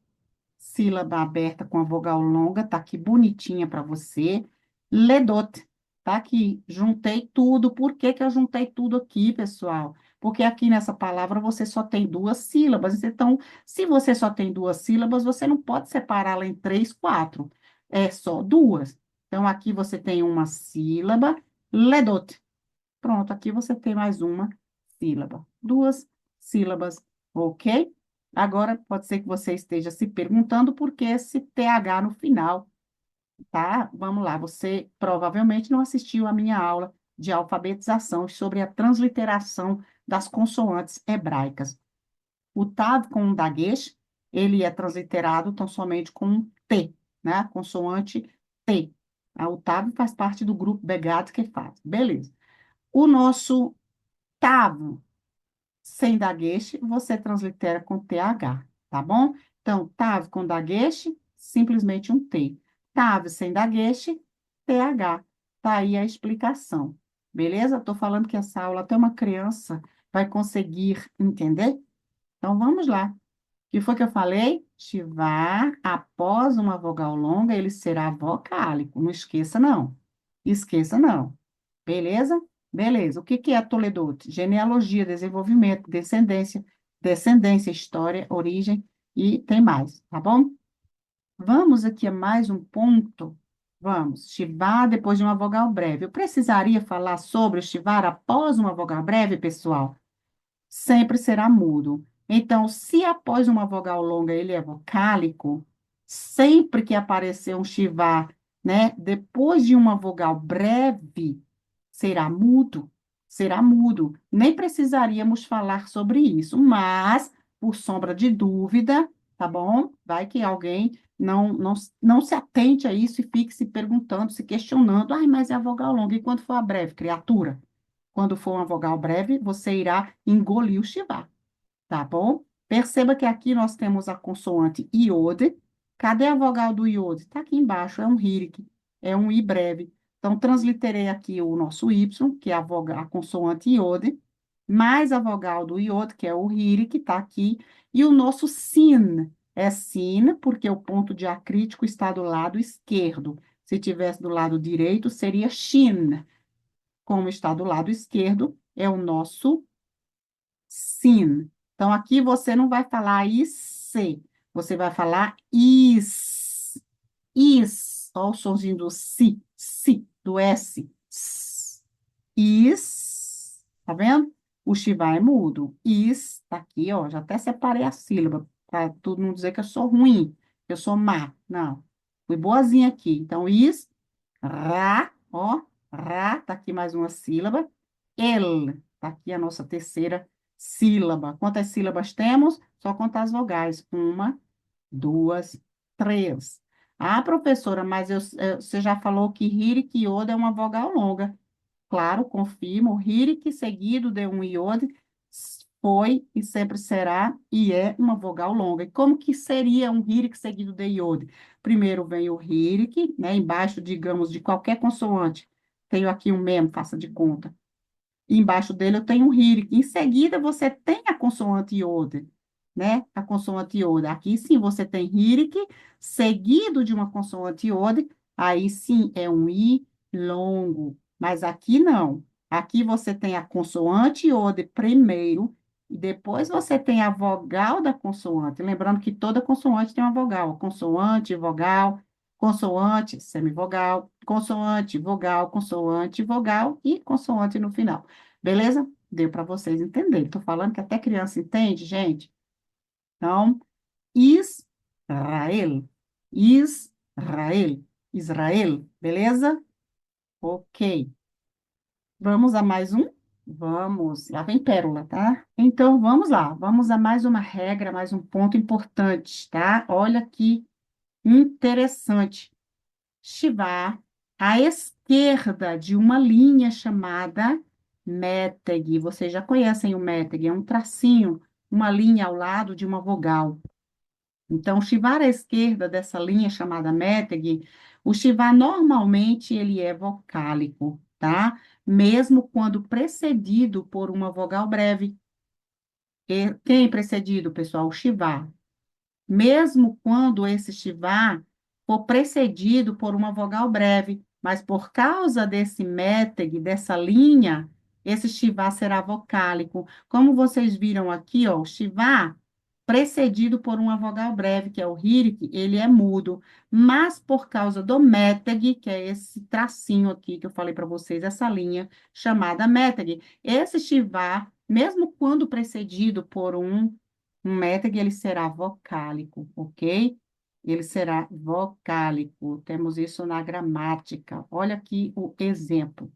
Sílaba aberta com a vogal longa, tá aqui bonitinha para você. Ledot, tá aqui, juntei tudo. Por que que eu juntei tudo aqui, pessoal? Porque aqui nessa palavra você só tem duas sílabas. Então, se você só tem duas sílabas, você não pode separá-la em três, quatro. É só duas. Então, aqui você tem uma sílaba, ledot. Pronto, aqui você tem mais uma sílaba. Duas sílabas, ok? Agora, pode ser que você esteja se perguntando por que esse TH no final, tá? Vamos lá, você provavelmente não assistiu a minha aula de alfabetização sobre a transliteração das consoantes hebraicas. O tav com o dagesh, ele é transliterado tão somente com um T, né? A consoante T. O tav faz parte do grupo Begat que faz. Beleza. O nosso tav sem dagueche, você translitera com TH, tá bom? Então, tav com dagueche, simplesmente um T. Tav sem dagueche, TH. Tá aí a explicação. Beleza? Estou falando que essa aula até uma criança vai conseguir entender. Então, vamos lá. O que foi que eu falei? Chivar, após uma vogal longa, ele será vocálico. Não esqueça, não. Esqueça, não. Beleza? Beleza. O que que é Toledote? Genealogia, desenvolvimento, descendência, descendência, história, origem e tem mais, tá bom? Vamos aqui a mais um ponto. Vamos. Chivar depois de uma vogal breve. Eu precisaria falar sobre o chivar após uma vogal breve, pessoal? Sempre será mudo. Então, se após uma vogal longa ele é vocálico, sempre que aparecer um chivar, né, depois de uma vogal breve, será mudo, será mudo. Nem precisaríamos falar sobre isso, mas, por sombra de dúvida, tá bom? Vai que alguém não se atente a isso e fique se perguntando, se questionando, ai, mas é a vogal longa, e quando for a breve, criatura? Quando for uma vogal breve, você irá engolir o chivar, tá bom? Perceba que aqui nós temos a consoante iode. Cadê a vogal do iode? Está aqui embaixo, é um ríric, é um i breve. Então, transliterei aqui o nosso y, que é a consoante iode, mais a vogal do iode, que é o ríric, está aqui, e o nosso sin. É sin, porque o ponto diacrítico está do lado esquerdo. Se tivesse do lado direito, seria shin. Como está do lado esquerdo, é o nosso sin. Então, aqui você não vai falar is, você vai falar is. Is. Olha o sonzinho do si, do S. S. Is. Tá vendo? O Shiva é mudo. Is, tá aqui, ó. Já até separei a sílaba, para todo mundo dizer que eu sou ruim, que eu sou má. Não. Fui boazinha aqui. Então, is, ra, ó. Ra, tá aqui mais uma sílaba. El, tá aqui a nossa terceira sílaba. Quantas sílabas temos? Só contar as vogais. Uma, duas, três. Ah, professora, mas você já falou que Hiri e Yoda é uma vogal longa. Claro, confirmo. Hirik seguido de um iode foi e sempre será e é uma vogal longa. E como que seria um hirik seguido de iode? Primeiro vem o hirik, né? Embaixo, digamos, de qualquer consoante. Tenho aqui um mem, faça de conta. E embaixo dele eu tenho um hirik. Em seguida, você tem a consoante iode, né? A consoante iode. Aqui sim você tem hirik, seguido de uma consoante iode. Aí sim é um i longo. Mas aqui não. Aqui você tem a consoante iode primeiro, e depois você tem a vogal da consoante. Lembrando que toda consoante tem uma vogal. Consoante, vogal, consoante, semivogal, consoante, vogal e consoante no final. Beleza? Deu para vocês entenderem. Estou falando que até criança entende, gente. Então, Israel. Israel. Israel. Beleza? Ok. Vamos a mais um? Vamos. Lá vem pérola, tá? Então, vamos lá. Vamos a mais uma regra, mais um ponto importante, tá? Olha que interessante. Shivar à esquerda de uma linha chamada méteg. Vocês já conhecem o méteg, é um tracinho, uma linha ao lado de uma vogal. Então, Shivar à esquerda dessa linha chamada méteg, o Shivar normalmente ele é vocálico, tá? Mesmo quando precedido por uma vogal breve. E quem é precedido, pessoal? O Shivar. Mesmo quando esse Shivar for precedido por uma vogal breve. mas por causa desse méteg, dessa linha, esse Shivá será vocálico. Como vocês viram aqui, ó, o Shivá precedido por uma vogal breve, que é o Hirik, ele é mudo. Mas por causa do méteg, que é esse tracinho aqui que eu falei para vocês, essa linha chamada méteg, esse Shivá, mesmo quando precedido por um méteg, ele será vocálico, ok? Ele será vocálico. Temos isso na gramática. Olha aqui o exemplo.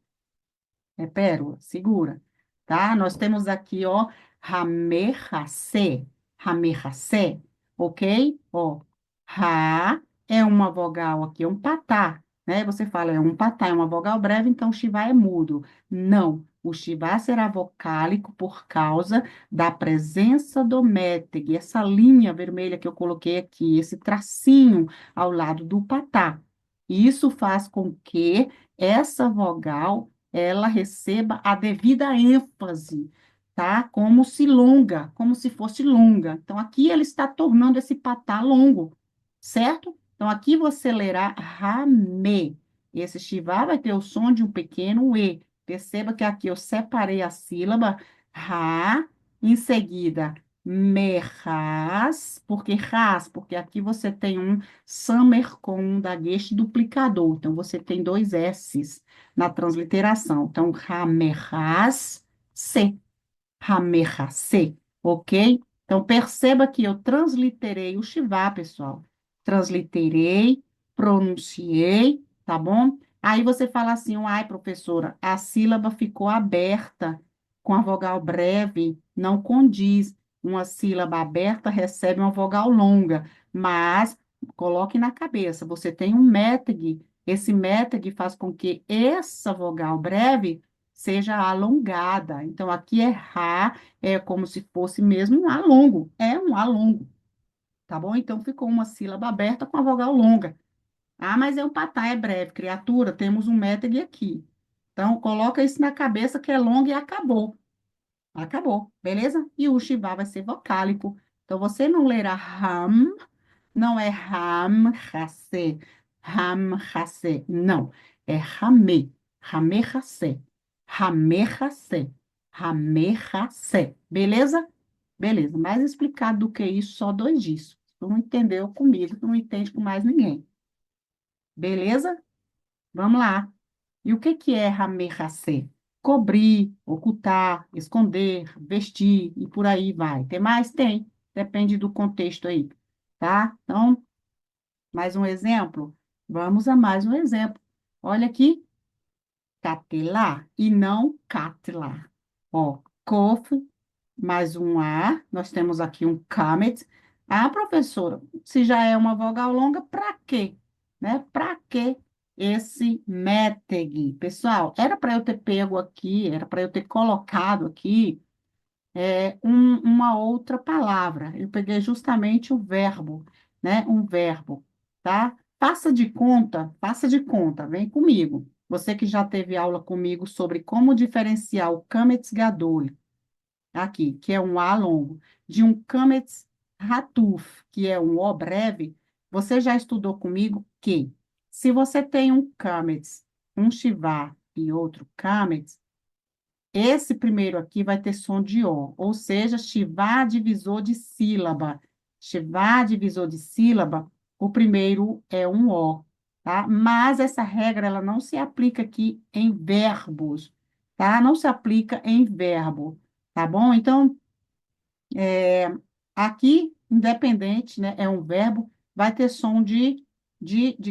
É pérola, segura, tá? Nós temos aqui, ó, ramerracê, ok? Ó, ra é uma vogal aqui, é um patá, né? Você fala, é um patá, é uma vogal breve, então o chivá é mudo. Não, o chivá será vocálico por causa da presença do méteg, essa linha vermelha que eu coloquei aqui, esse tracinho ao lado do patá. Isso faz com que essa vogal ela receba a devida ênfase, tá? Como se longa, como se fosse longa. Então, aqui ele está tornando esse patá longo, certo? Então, aqui você lerá ramê. Esse shivá vai ter o som de um pequeno e. Perceba que aqui eu separei a sílaba ra, em seguida merras, porque aqui você tem um summer com um dagueche duplicador. Então, você tem dois S's na transliteração. Então, se, se, ok? Então, perceba que eu transliterei o Shivá, pessoal. Transliterei, pronunciei, tá bom? Aí você fala assim, ai, professora, a sílaba ficou aberta com a vogal breve, não condiz. Uma sílaba aberta recebe uma vogal longa, mas coloque na cabeça, você tem um méteg, esse méteg faz com que essa vogal breve seja alongada. Então, aqui é Rá, é como se fosse mesmo um A longo, é um A longo, tá bom? Então, ficou uma sílaba aberta com a vogal longa. Ah, mas é um patá, é breve, criatura, temos um méteg aqui. Então, coloca isso na cabeça que é longo e acabou. Acabou, beleza? E o Shivá vai ser vocálico. Então, você não lerá Ram, não é Ram, não. É Ramê, Ramê, Ramê, Ramê, beleza? Beleza, mais explicado do que isso, só dois disso. Tu não entendeu comigo, tu não entende com mais ninguém. Beleza? Vamos lá. E o que que é Ramê? Cobrir, ocultar, esconder, vestir e por aí vai. Tem mais? Tem. Depende do contexto aí, tá? Então, mais um exemplo? Vamos a mais um exemplo. Olha aqui, catelar e não catla. Ó, cof, mais um A, nós temos aqui um camet. Ah, professora, se já é uma vogal longa, para quê? Né? Para quê esse méteg? Pessoal, era para eu ter pego aqui, era para eu ter colocado aqui uma outra palavra. Eu peguei justamente o verbo, né? Um verbo, tá? Faça de conta, vem comigo. Você que já teve aula comigo sobre como diferenciar o Kametz Gadol, aqui, que é um A longo, de um Kametz Hatuf, que é um O breve, você já estudou comigo que se você tem um Kametz, um Shivá e outro Kametz, esse primeiro aqui vai ter som de O, ou seja, Shivá divisor de sílaba. Shivá divisor de sílaba, o primeiro é um O, tá? Mas essa regra, ela não se aplica aqui em verbos, tá? Não se aplica em verbo, tá bom? Então, aqui, independente, né, é um verbo, vai ter som de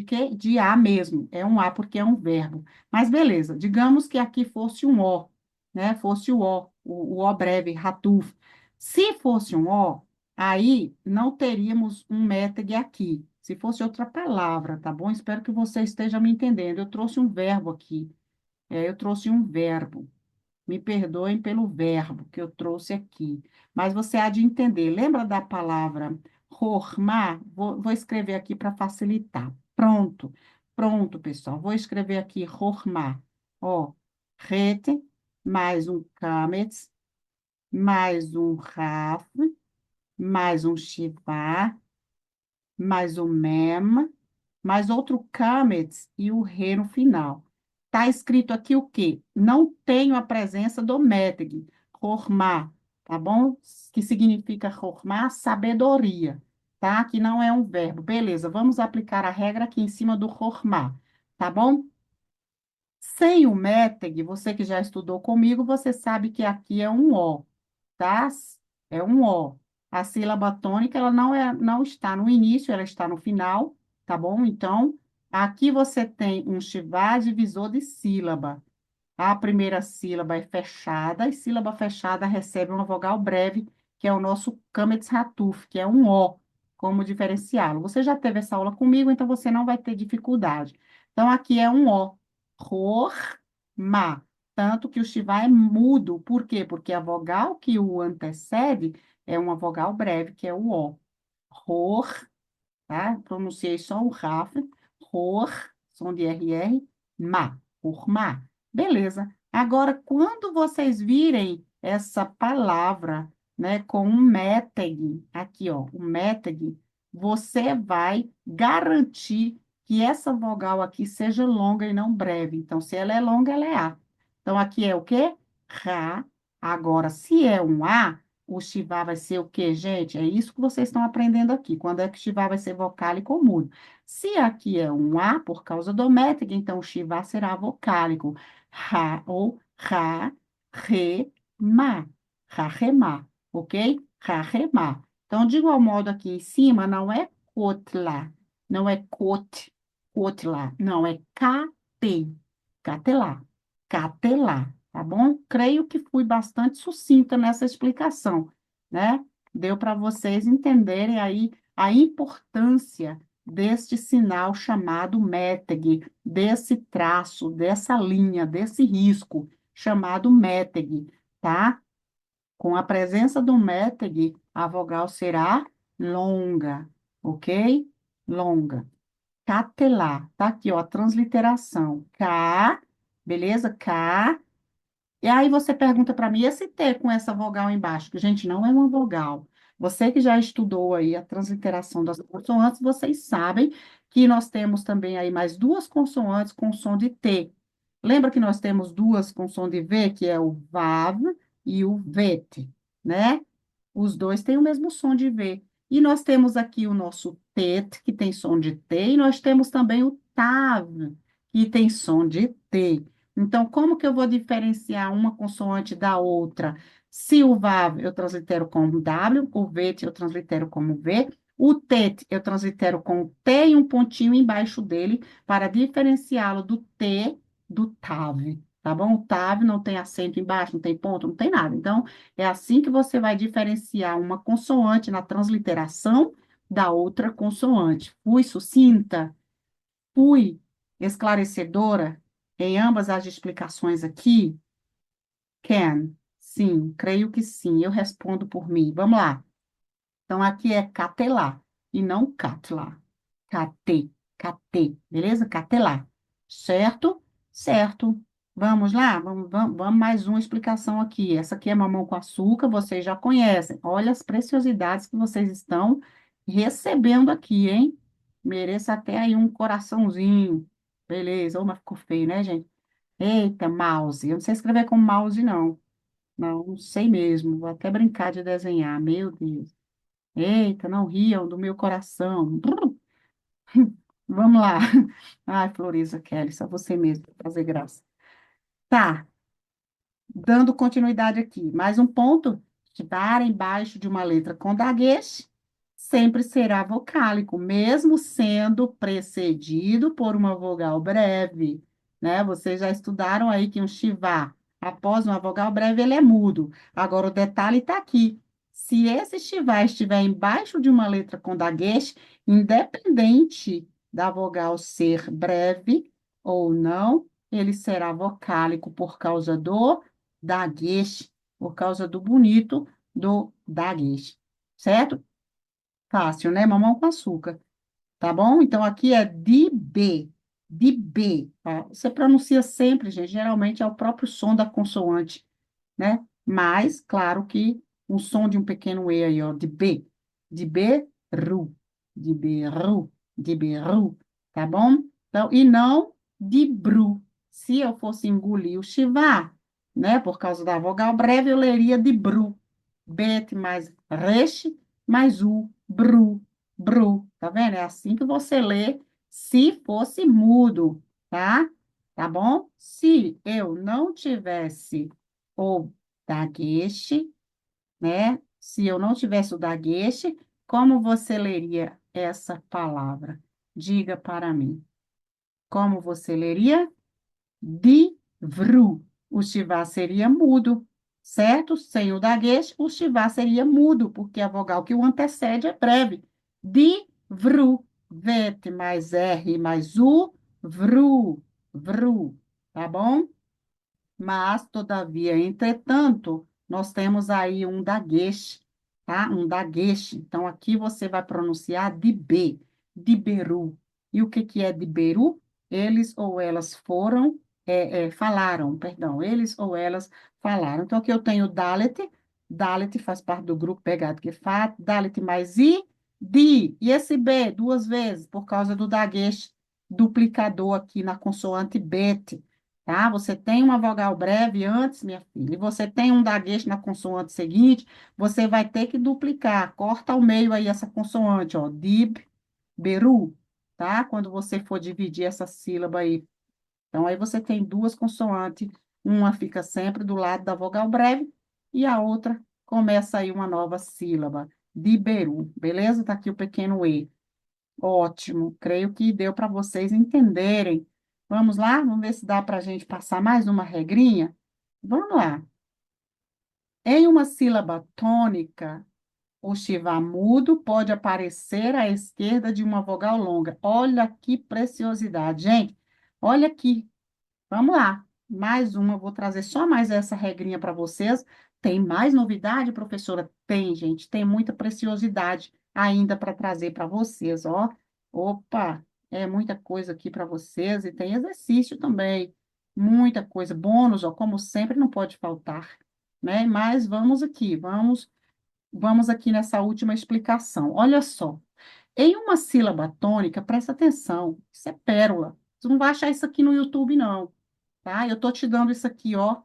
quê? De A mesmo. É um A porque é um verbo. Mas beleza, digamos que aqui fosse um O, né? Fosse o O breve, ratuf. Se fosse um O, aí não teríamos um méteg aqui. Se fosse outra palavra, tá bom? Espero que você esteja me entendendo. Eu trouxe um verbo aqui. Eu trouxe um verbo. Me perdoem pelo verbo que eu trouxe aqui, mas você há de entender. Lembra da palavra hormar? Vou escrever aqui para facilitar. Pronto, pronto, pessoal. Vou escrever aqui hormar. Ó, rete, mais um kametz, mais um raf, mais um shivar, mais um mem, mais outro kametz e o re no final. Está escrito aqui o quê? Não tenho a presença do meteg, chormá, tá bom? Que significa chormá, sabedoria, tá? Que não é um verbo. Beleza, vamos aplicar a regra aqui em cima do chormá, tá bom? Sem o meteg, você que já estudou comigo, você sabe que aqui é um O, tá? É um O. A sílaba tônica, ela não está no início, ela está no final, tá bom? Então, aqui você tem um chivá divisor de sílaba. A primeira sílaba é fechada, e sílaba fechada recebe uma vogal breve, que é o nosso Kametz Hatuf, que é um O. Como diferenciá-lo? Você já teve essa aula comigo, então você não vai ter dificuldade. Então, aqui é um O. Ror, ma. Tanto que o Shivá é mudo. Por quê? Porque a vogal que o antecede é uma vogal breve, que é o O. Ror, tá? Pronunciei só o Raf, Ror, som de RR, Ma, por Ma. Beleza. Agora, quando vocês virem essa palavra, né, com um méteg, aqui, ó, um méteg, você vai garantir que essa vogal aqui seja longa e não breve. Então, se ela é longa, ela é A. Então, aqui é o quê? Ra. Agora, se é um A, o Shivá vai ser o quê, gente? É isso que vocês estão aprendendo aqui. Quando é que o Shivá vai ser vocálico mudo? Se aqui é um A, por causa do métrica, então o Shivá será vocálico. Ra ou Ra, Re, Ma. Ra, Re, Ma. Ok? Ra, Re, Ma. Então, de igual modo aqui em cima, não é Kotla. Não é Kot, Kotla. Não, é Kate. Catelá. Catelá, tá bom? Creio que fui bastante sucinta nessa explicação, né? Deu para vocês entenderem aí a importância deste sinal chamado méteg, desse traço, dessa linha, desse risco chamado méteg, tá? Com a presença do méteg, a vogal será longa, ok? Longa. Catelar, tá aqui, ó, a transliteração. K, beleza? K. E aí você pergunta para mim, esse T com essa vogal embaixo, que, gente, não é uma vogal. Você que já estudou aí a transliteração das consoantes, vocês sabem que nós temos também aí mais duas consoantes com som de T. Lembra que nós temos duas com som de V, que é o VAV e o VET, né? Os dois têm o mesmo som de V. E nós temos aqui o nosso TET, que tem som de T, e nós temos também o TAV, que tem som de T. Então, como que eu vou diferenciar uma consoante da outra? Se o VAV eu translitero como W, o VET eu translitero como V, o TET eu translitero com T e um pontinho embaixo dele para diferenciá-lo do T do TAV, tá bom? O TAV não tem acento embaixo, não tem ponto, não tem nada. Então, é assim que você vai diferenciar uma consoante na transliteração da outra consoante. Fui sucinta? Fui esclarecedora em ambas as explicações aqui? Can? Sim, creio que sim. Eu respondo por mim. Vamos lá. Então, aqui é catelar e não catla. Cate, cate, beleza? Catelar. Certo? Certo. Vamos lá? Vamos mais uma explicação aqui. Essa aqui é mamão com açúcar, vocês já conhecem. Olha as preciosidades que vocês estão recebendo aqui, hein? Mereça até aí um coraçãozinho. Beleza. Ô, mas ficou feio, né, gente? Eita, mouse. Eu não sei escrever com mouse, não. Não, não sei mesmo. Vou até brincar de desenhar. Meu Deus. Eita, não riam do meu coração. Vamos lá. Ai, Florisa Kelly, só você mesmo pra fazer graça. Tá, dando continuidade aqui. Mais um ponto. Estar embaixo de uma letra com dagueche sempre será vocálico, mesmo sendo precedido por uma vogal breve, né? Vocês já estudaram aí que um chivá, após uma vogal breve, ele é mudo. Agora, o detalhe está aqui. Se esse chivá estiver embaixo de uma letra com dagueche, independente da vogal ser breve ou não, ele será vocálico por causa do dagueche, por causa do bonito do dagueche, certo? Fácil, né? Mamão com açúcar, tá bom? Então, aqui é de B, tá? Você pronuncia sempre, gente, geralmente é o próprio som da consoante, né? Mas, claro que o som de um pequeno E aí, ó, de B, ru, de B, ru, de B, ru. tá bom? Então, e não de bru. Se eu fosse engolir o chivá, né, por causa da vogal breve, eu leria de bru. Bet mais reche mais u, bru, bru. Tá vendo? É assim que você lê se fosse mudo, tá? Tá bom? Se eu não tivesse o dagueche, né? Se eu não tivesse o dagueche, como você leria essa palavra? Diga para mim. Como você leria? Divru. O Shivá seria mudo, certo? Sem o dagueche, o Shivá seria mudo, porque a vogal que o antecede é breve. Divru. Vet mais R mais U, vru, vru. Tá bom? Mas, todavia, entretanto, nós temos aí um dagueche, tá? Um dagueche. Então, aqui você vai pronunciar de B, de Beru. E o que que é de Beru? Eles ou elas foram, falaram, perdão, eles ou elas falaram. Então, aqui eu tenho Dalet, Dalet faz parte do grupo pegado que faz, Dalet mais I, di. E esse B, duas vezes, por causa do dagueche duplicador aqui na consoante bet, tá? Você tem uma vogal breve antes, minha filha, e você tem um dagueche na consoante seguinte, você vai ter que duplicar. Corta ao meio aí essa consoante, ó, dib, beru, tá? Quando você for dividir essa sílaba aí. Então, aí você tem duas consoantes, uma fica sempre do lado da vogal breve e a outra começa aí uma nova sílaba, diberu, beleza? Tá aqui o pequeno E. Ótimo, creio que deu para vocês entenderem. Vamos lá? Vamos ver se dá para a gente passar mais uma regrinha? Vamos lá. Em uma sílaba tônica, o chivá mudo pode aparecer à esquerda de uma vogal longa. Olha que preciosidade, gente. Olha aqui. Vamos lá. Mais uma, vou trazer só mais essa regrinha para vocês. Tem mais novidade, professora? Tem, gente. Tem muita preciosidade ainda para trazer para vocês, ó. Opa, é muita coisa aqui para vocês e tem exercício também. Muita coisa. Bônus, ó, como sempre, não pode faltar, né? Mas vamos aqui nessa última explicação. Olha só. Em uma sílaba tônica, presta atenção, isso é pérola. Você não vai achar isso aqui no YouTube, não, tá? Eu tô te dando isso aqui, ó,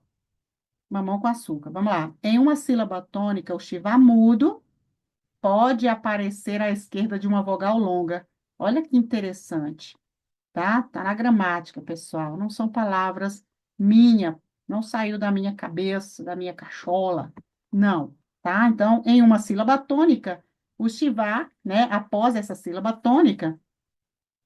mamão com açúcar. Vamos lá. Em uma sílaba tônica, o chivá mudo pode aparecer à esquerda de uma vogal longa. Olha que interessante, tá? Tá na gramática, pessoal. Não são palavras minha, não saiu da minha cabeça, da minha cachola. Não, tá? Então, em uma sílaba tônica, o chivá, né, após essa sílaba tônica,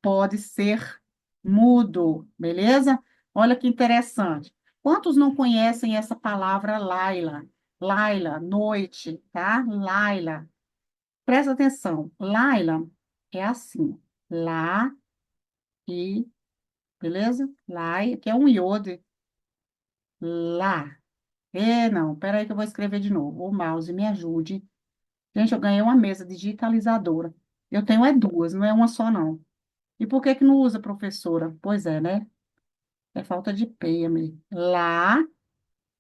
pode ser mudo, beleza? Olha que interessante. Quantos não conhecem essa palavra Laila? Laila, noite, tá? Laila. Presta atenção. Laila é assim. Lá e, beleza? Lá, que é um iode. Lá. É, não, peraí que eu vou escrever de novo. O mouse me ajude. Gente, eu ganhei uma mesa digitalizadora. Eu tenho é duas, não é uma só, não. E por que que não usa, professora? Pois é, né? É falta de pêssego. Lá.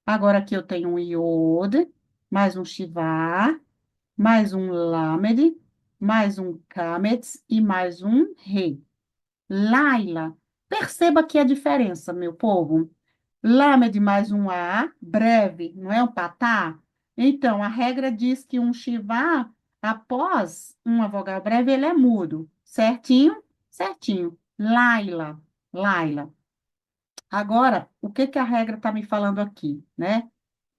Agora aqui eu tenho um iode, mais um shivá, mais um lamed, mais um kametz e mais um rei. Laila. Perceba aqui a diferença, meu povo. Lamed mais um A, breve, não é um patá? Então, a regra diz que um shivá, após uma vogal breve, ele é mudo. Certinho? Certinho. Laila. Laila. Agora, o que que a regra está me falando aqui, né?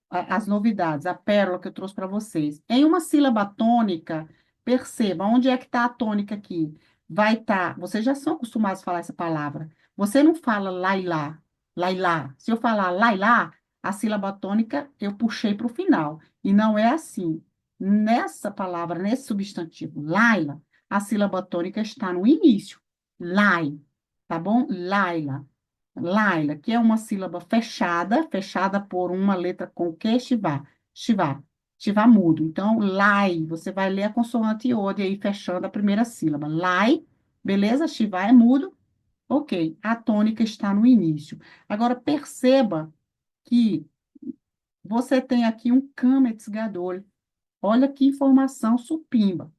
As novidades, a pérola que eu trouxe para vocês. Em uma sílaba tônica, perceba, onde é que está a tônica aqui? Vai estar, vocês já são acostumados a falar essa palavra. Você não fala lailá, lailá. Se eu falar lailá, a sílaba tônica eu puxei para o final. E não é assim. Nessa palavra, nesse substantivo, laila, a sílaba tônica está no início. Lai, tá bom? Laila. Laila, que é uma sílaba fechada, fechada por uma letra com que, Shivá, Shivá, Shivá mudo. Então, lai, você vai ler a consoante iode aí, fechando a primeira sílaba. Lai, beleza? Shivá é mudo. Ok, a tônica está no início. Agora, perceba que você tem aqui um kametz gadol. Olha que informação supimba.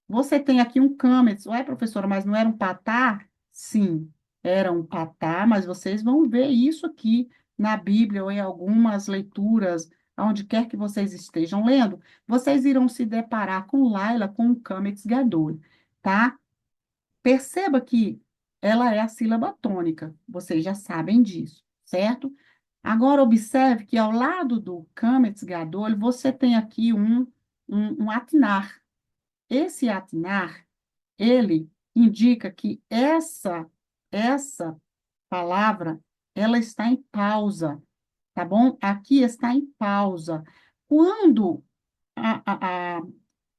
Você tem aqui um kametz. Ué, professora, mas não era um patá? Sim, era um patá, mas vocês vão ver isso aqui na Bíblia ou em algumas leituras, aonde quer que vocês estejam lendo, vocês irão se deparar com Laila com o Câmex Gadol, tá? Perceba que ela é a sílaba tônica, vocês já sabem disso, certo? Agora, observe que ao lado do Câmex Gadol, você tem aqui um atinar. Esse atinar, ele indica que essa palavra, ela está em pausa, tá bom? Aqui está em pausa. Quando a,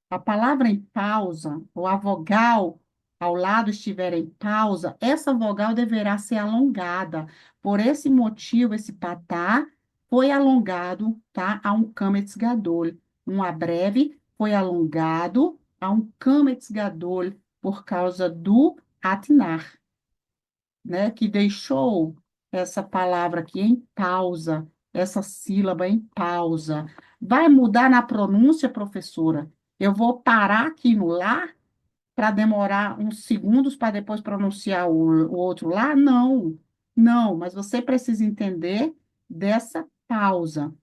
a palavra em pausa, ou a vogal ao lado estiver em pausa, essa vogal deverá ser alongada. Por esse motivo, esse patá foi alongado, tá? A um cametz gadol. Um abreve foi alongado a um cametz gadol por causa do atinar, né? Que deixou essa palavra aqui em pausa, essa sílaba em pausa. Vai mudar na pronúncia, professora? Eu vou parar aqui no lá para demorar uns segundos para depois pronunciar o outro lá? Não, não, mas você precisa entender dessa pausa.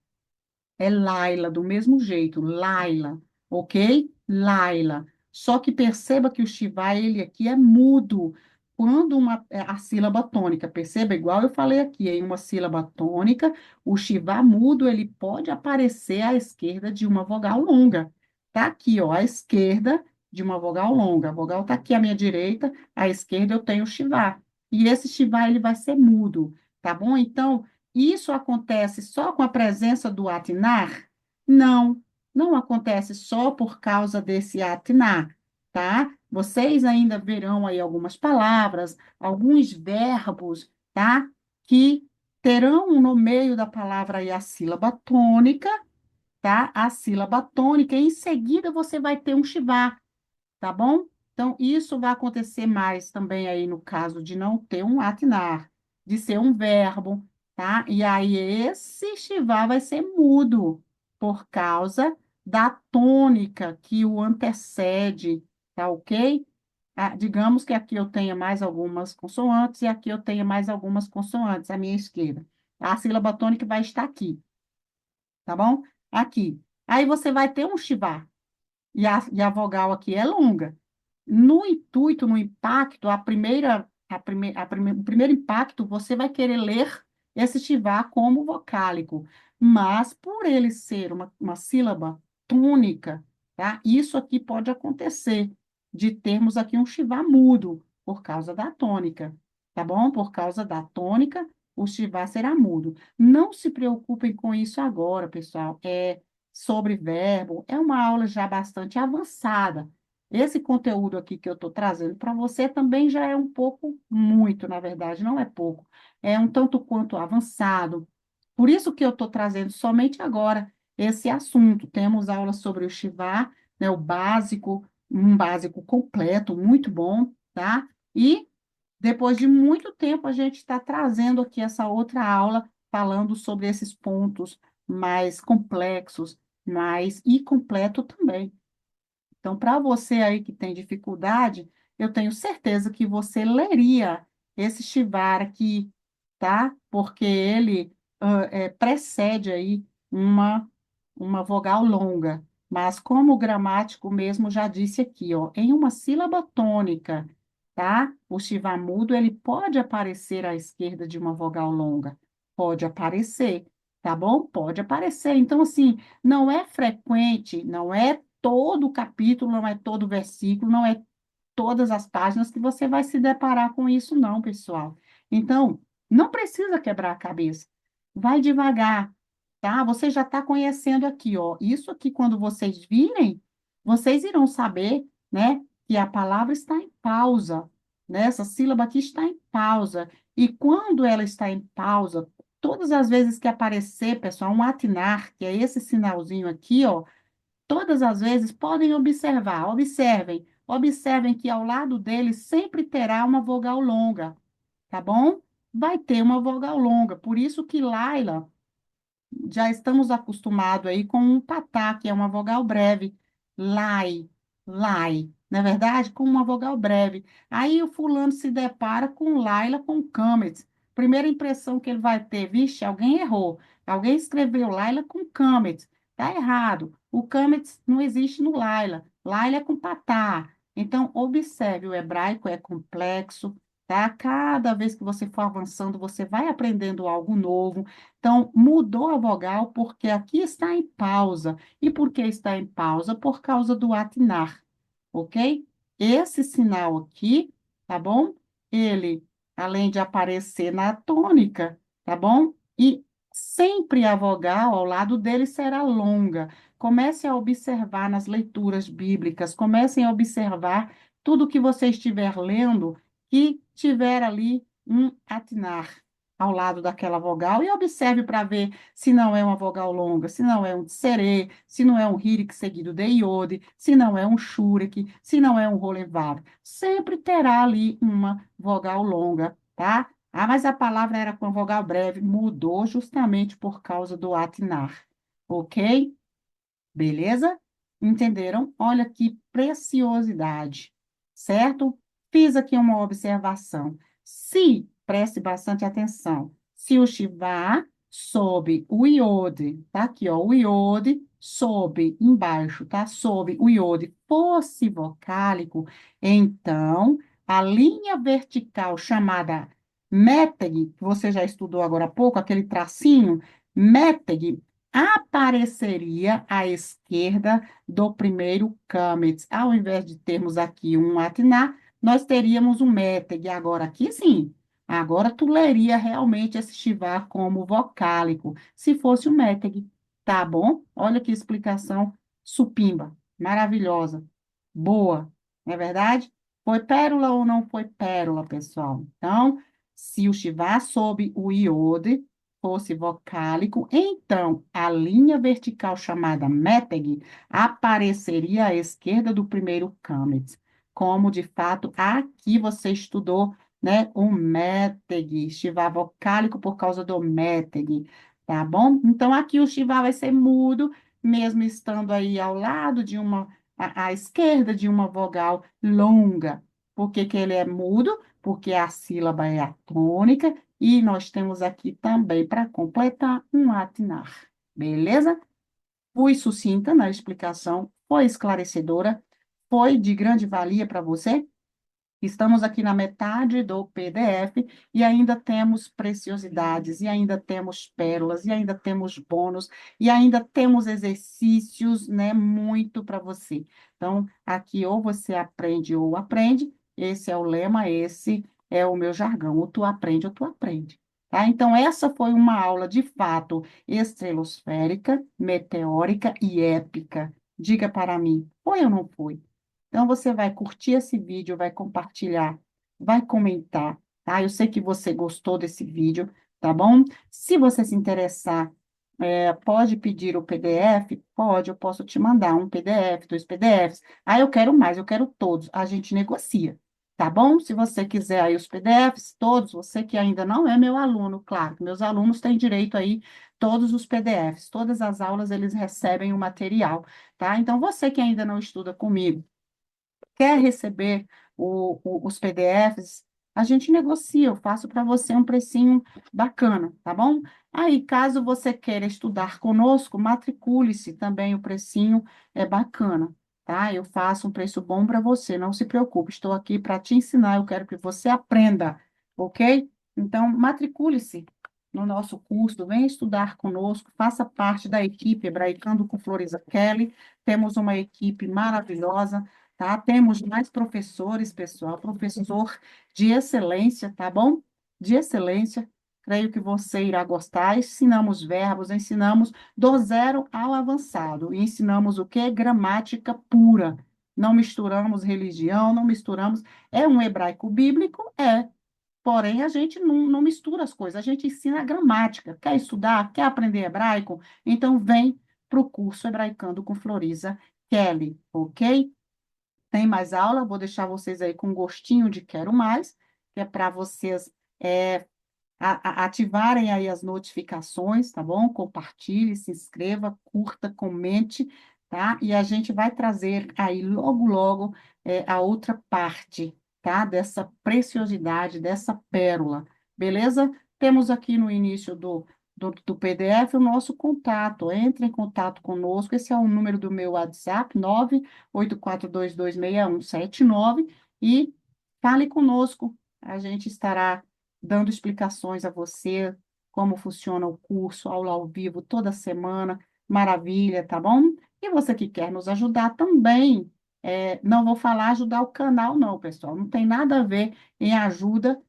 É Laila, do mesmo jeito, Laila, ok? Laila. Só que perceba que o Shivá, ele aqui é mudo. Quando a sílaba tônica, perceba, igual eu falei aqui, em uma sílaba tônica, o Shivá mudo, ele pode aparecer à esquerda de uma vogal longa. Tá aqui, ó, à esquerda de uma vogal longa. A vogal tá aqui à minha direita, à esquerda eu tenho o Shivá. E esse Shivá, ele vai ser mudo, tá bom? Então, isso acontece só com a presença do atinar? Não, não acontece só por causa desse atinar, tá? Vocês ainda verão aí algumas palavras, alguns verbos, tá? Que terão no meio da palavra aí a sílaba tônica, tá? A sílaba tônica, e em seguida você vai ter um chivar, tá bom? Então, isso vai acontecer mais também aí no caso de não ter um atinar, de ser um verbo, tá? E aí esse estivar vai ser mudo por causa da tônica que o antecede, tá ok? Ah, digamos que aqui eu tenha mais algumas consoantes e aqui eu tenha mais algumas consoantes à minha esquerda. A sílaba tônica vai estar aqui, tá bom? Aqui. Aí você vai ter um chivar, e a vogal aqui é longa. No intuito, no impacto, o primeiro impacto, você vai querer ler esse Shivá como vocálico, mas por ele ser uma sílaba tônica, tá? Isso aqui pode acontecer, de termos aqui um Shivá mudo, por causa da tônica, tá bom? Por causa da tônica, o Shivá será mudo. Não se preocupem com isso agora, pessoal. É sobre verbo, é uma aula já bastante avançada. Esse conteúdo aqui que eu estou trazendo para você também já é um pouco, muito, na verdade, não é pouco, é um tanto quanto avançado. Por isso que eu estou trazendo somente agora esse assunto. Temos aulas sobre o Shivá, né, o básico, um básico completo, muito bom, tá? E depois de muito tempo a gente está trazendo aqui essa outra aula falando sobre esses pontos mais complexos, mais e completo também. Então, para você aí que tem dificuldade, eu tenho certeza que você leria esse Shivara aqui, tá? Porque ele precede aí uma vogal longa. Mas como o gramático mesmo já disse aqui, ó, em uma sílaba tônica, tá? O Shiva mudo, ele pode aparecer à esquerda de uma vogal longa. Pode aparecer, tá bom? Pode aparecer. Então, assim, não é frequente, não é todo o capítulo, não é todo o versículo, não é todas as páginas que você vai se deparar com isso, não, pessoal. Então, não precisa quebrar a cabeça. Vai devagar, tá? Você já está conhecendo aqui, ó. Isso aqui, quando vocês virem, vocês irão saber, né, que a palavra está em pausa, né? Essa sílaba aqui está em pausa. E quando ela está em pausa, todas as vezes que aparecer, pessoal, um atinar, que é esse sinalzinho aqui, ó, todas as vezes podem observar, observem que ao lado dele sempre terá uma vogal longa, tá bom? Vai ter uma vogal longa, por isso que Laila, já estamos acostumados aí com um patá, que é uma vogal breve, lai, Lai, não é verdade? Com uma vogal breve. Aí o fulano se depara com Laila com Camet. Primeira impressão que ele vai ter, vixe, alguém errou. Alguém escreveu Laila com Camet. Tá errado. O Camet não existe no Laila. Laila é com patá. Então, observe, o hebraico é complexo, tá? Cada vez que você for avançando, você vai aprendendo algo novo. Então, mudou a vogal porque aqui está em pausa. E por que está em pausa? Por causa do atinar, ok? Esse sinal aqui, tá bom? Ele, além de aparecer na tônica, tá bom? E sempre a vogal ao lado dele será longa. Comece a observar nas leituras bíblicas, comecem a observar tudo que você estiver lendo que tiver ali um atinar ao lado daquela vogal e observe para ver se não é uma vogal longa, se não é um tserê, se não é um hirik seguido de iode, se não é um shurek, se não é um rolevav. Sempre terá ali uma vogal longa, tá? Ah, mas a palavra era com vogal breve, mudou justamente por causa do atinar, ok? Beleza? Entenderam? Olha que preciosidade, certo? Fiz aqui uma observação. Se, preste bastante atenção, se o Shivá sob o iode, tá aqui, ó, o iode sob, embaixo, tá? Sob o iode fosse vocálico, então a linha vertical chamada méteg, que você já estudou agora há pouco, aquele tracinho, méteg, apareceria à esquerda do primeiro câmetz. Ao invés de termos aqui um atiná, nós teríamos um méteg. Agora, aqui sim. Agora, tu leria realmente esse shivá como vocálico, se fosse um méteg. Tá bom? Olha que explicação supimba, maravilhosa, boa, não é verdade? Foi pérola ou não foi pérola, pessoal? Então, se o shivá sob o iode fosse vocálico, então a linha vertical chamada méteg apareceria à esquerda do primeiro câmetz, como de fato aqui você estudou, né, o méteg, estivar vocálico por causa do méteg, tá bom? Então aqui o chivar vai ser mudo, mesmo estando aí ao lado de uma, à esquerda de uma vogal longa. Por que que ele é mudo? Porque a sílaba é atônica e nós temos aqui também, para completar, um atinar. Beleza? Fui sucinta na explicação, foi esclarecedora, foi de grande valia para você? Estamos aqui na metade do PDF e ainda temos preciosidades, e ainda temos pérolas, e ainda temos bônus, e ainda temos exercícios, né, muito para você. Então, aqui ou você aprende ou aprende, esse é o lema, esse é o meu jargão, ou tu aprende ou tu aprende. Tá? Então, essa foi uma aula de fato estratosférica, meteórica e épica. Diga para mim, foi ou não foi? Então, você vai curtir esse vídeo, vai compartilhar, vai comentar, tá? Eu sei que você gostou desse vídeo, tá bom? Se você se interessar, pode pedir o PDF? Pode, eu posso te mandar um PDF, dois PDFs. Ah, eu quero mais, eu quero todos. A gente negocia, tá bom? Se você quiser aí os PDFs, todos, você que ainda não é meu aluno, claro, que meus alunos têm direito aí todos os PDFs, todas as aulas eles recebem o material, tá? Então, você que ainda não estuda comigo, quer receber os PDFs, a gente negocia, eu faço para você um precinho bacana, tá bom? Aí, caso você queira estudar conosco, matricule-se também, o precinho é bacana, tá? Eu faço um preço bom para você, não se preocupe, estou aqui para te ensinar, eu quero que você aprenda, ok? Então, matricule-se no nosso curso, venha estudar conosco, faça parte da equipe Hebraicando com Florisa Kelly, temos uma equipe maravilhosa, tá? Temos mais professores, pessoal, professor de excelência, tá bom? De excelência. Creio que você irá gostar. Ensinamos verbos, ensinamos do zero ao avançado. E ensinamos o quê? Gramática pura. Não misturamos religião, não misturamos. É um hebraico bíblico? É. Porém, a gente não mistura as coisas, a gente ensina a gramática. Quer estudar? Quer aprender hebraico? Então, vem para o curso Hebraicando com Florisa Kelly, ok? Tem mais aula, vou deixar vocês aí com gostinho de quero mais, que é para vocês ativarem aí as notificações, tá bom? Compartilhe, se inscreva, curta, comente, tá? E a gente vai trazer aí logo, logo a outra parte, tá? Dessa preciosidade, dessa pérola, beleza? Temos aqui no início do PDF o nosso contato. Entre em contato conosco. Esse é o número do meu WhatsApp, 984226179, e fale conosco. A gente estará dando explicações a você, como funciona o curso, aula ao vivo toda semana. Maravilha, tá bom? E você que quer nos ajudar também, não vou falar ajudar o canal, não, pessoal. Não tem nada a ver em ajuda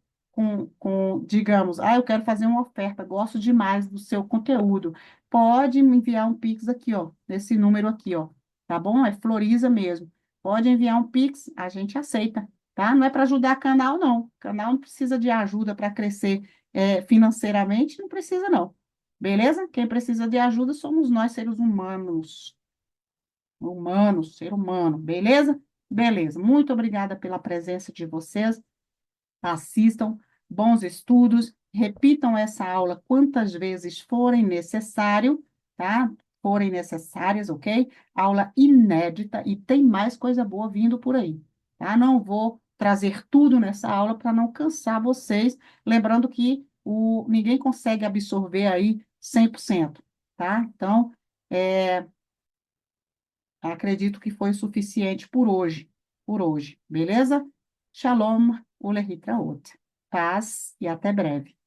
digamos, eu quero fazer uma oferta, gosto demais do seu conteúdo. Pode me enviar um Pix aqui, ó, nesse número aqui, ó, tá bom? É Floriza mesmo. Pode enviar um Pix, a gente aceita, tá? Não é para ajudar canal, não. O canal não precisa de ajuda para crescer financeiramente, não precisa, não. Beleza? Quem precisa de ajuda somos nós, seres humanos. Humanos, ser humano, beleza? Beleza. Muito obrigada pela presença de vocês. Assistam, bons estudos, repitam essa aula quantas vezes forem necessário, tá? Forem necessárias, ok? Aula inédita e tem mais coisa boa vindo por aí, tá? Não vou trazer tudo nessa aula para não cansar vocês, lembrando que ninguém consegue absorver aí 100%, tá? Então, é, acredito que foi o suficiente por hoje, beleza? Shalom, Ulehitra Ot. Paz e até breve.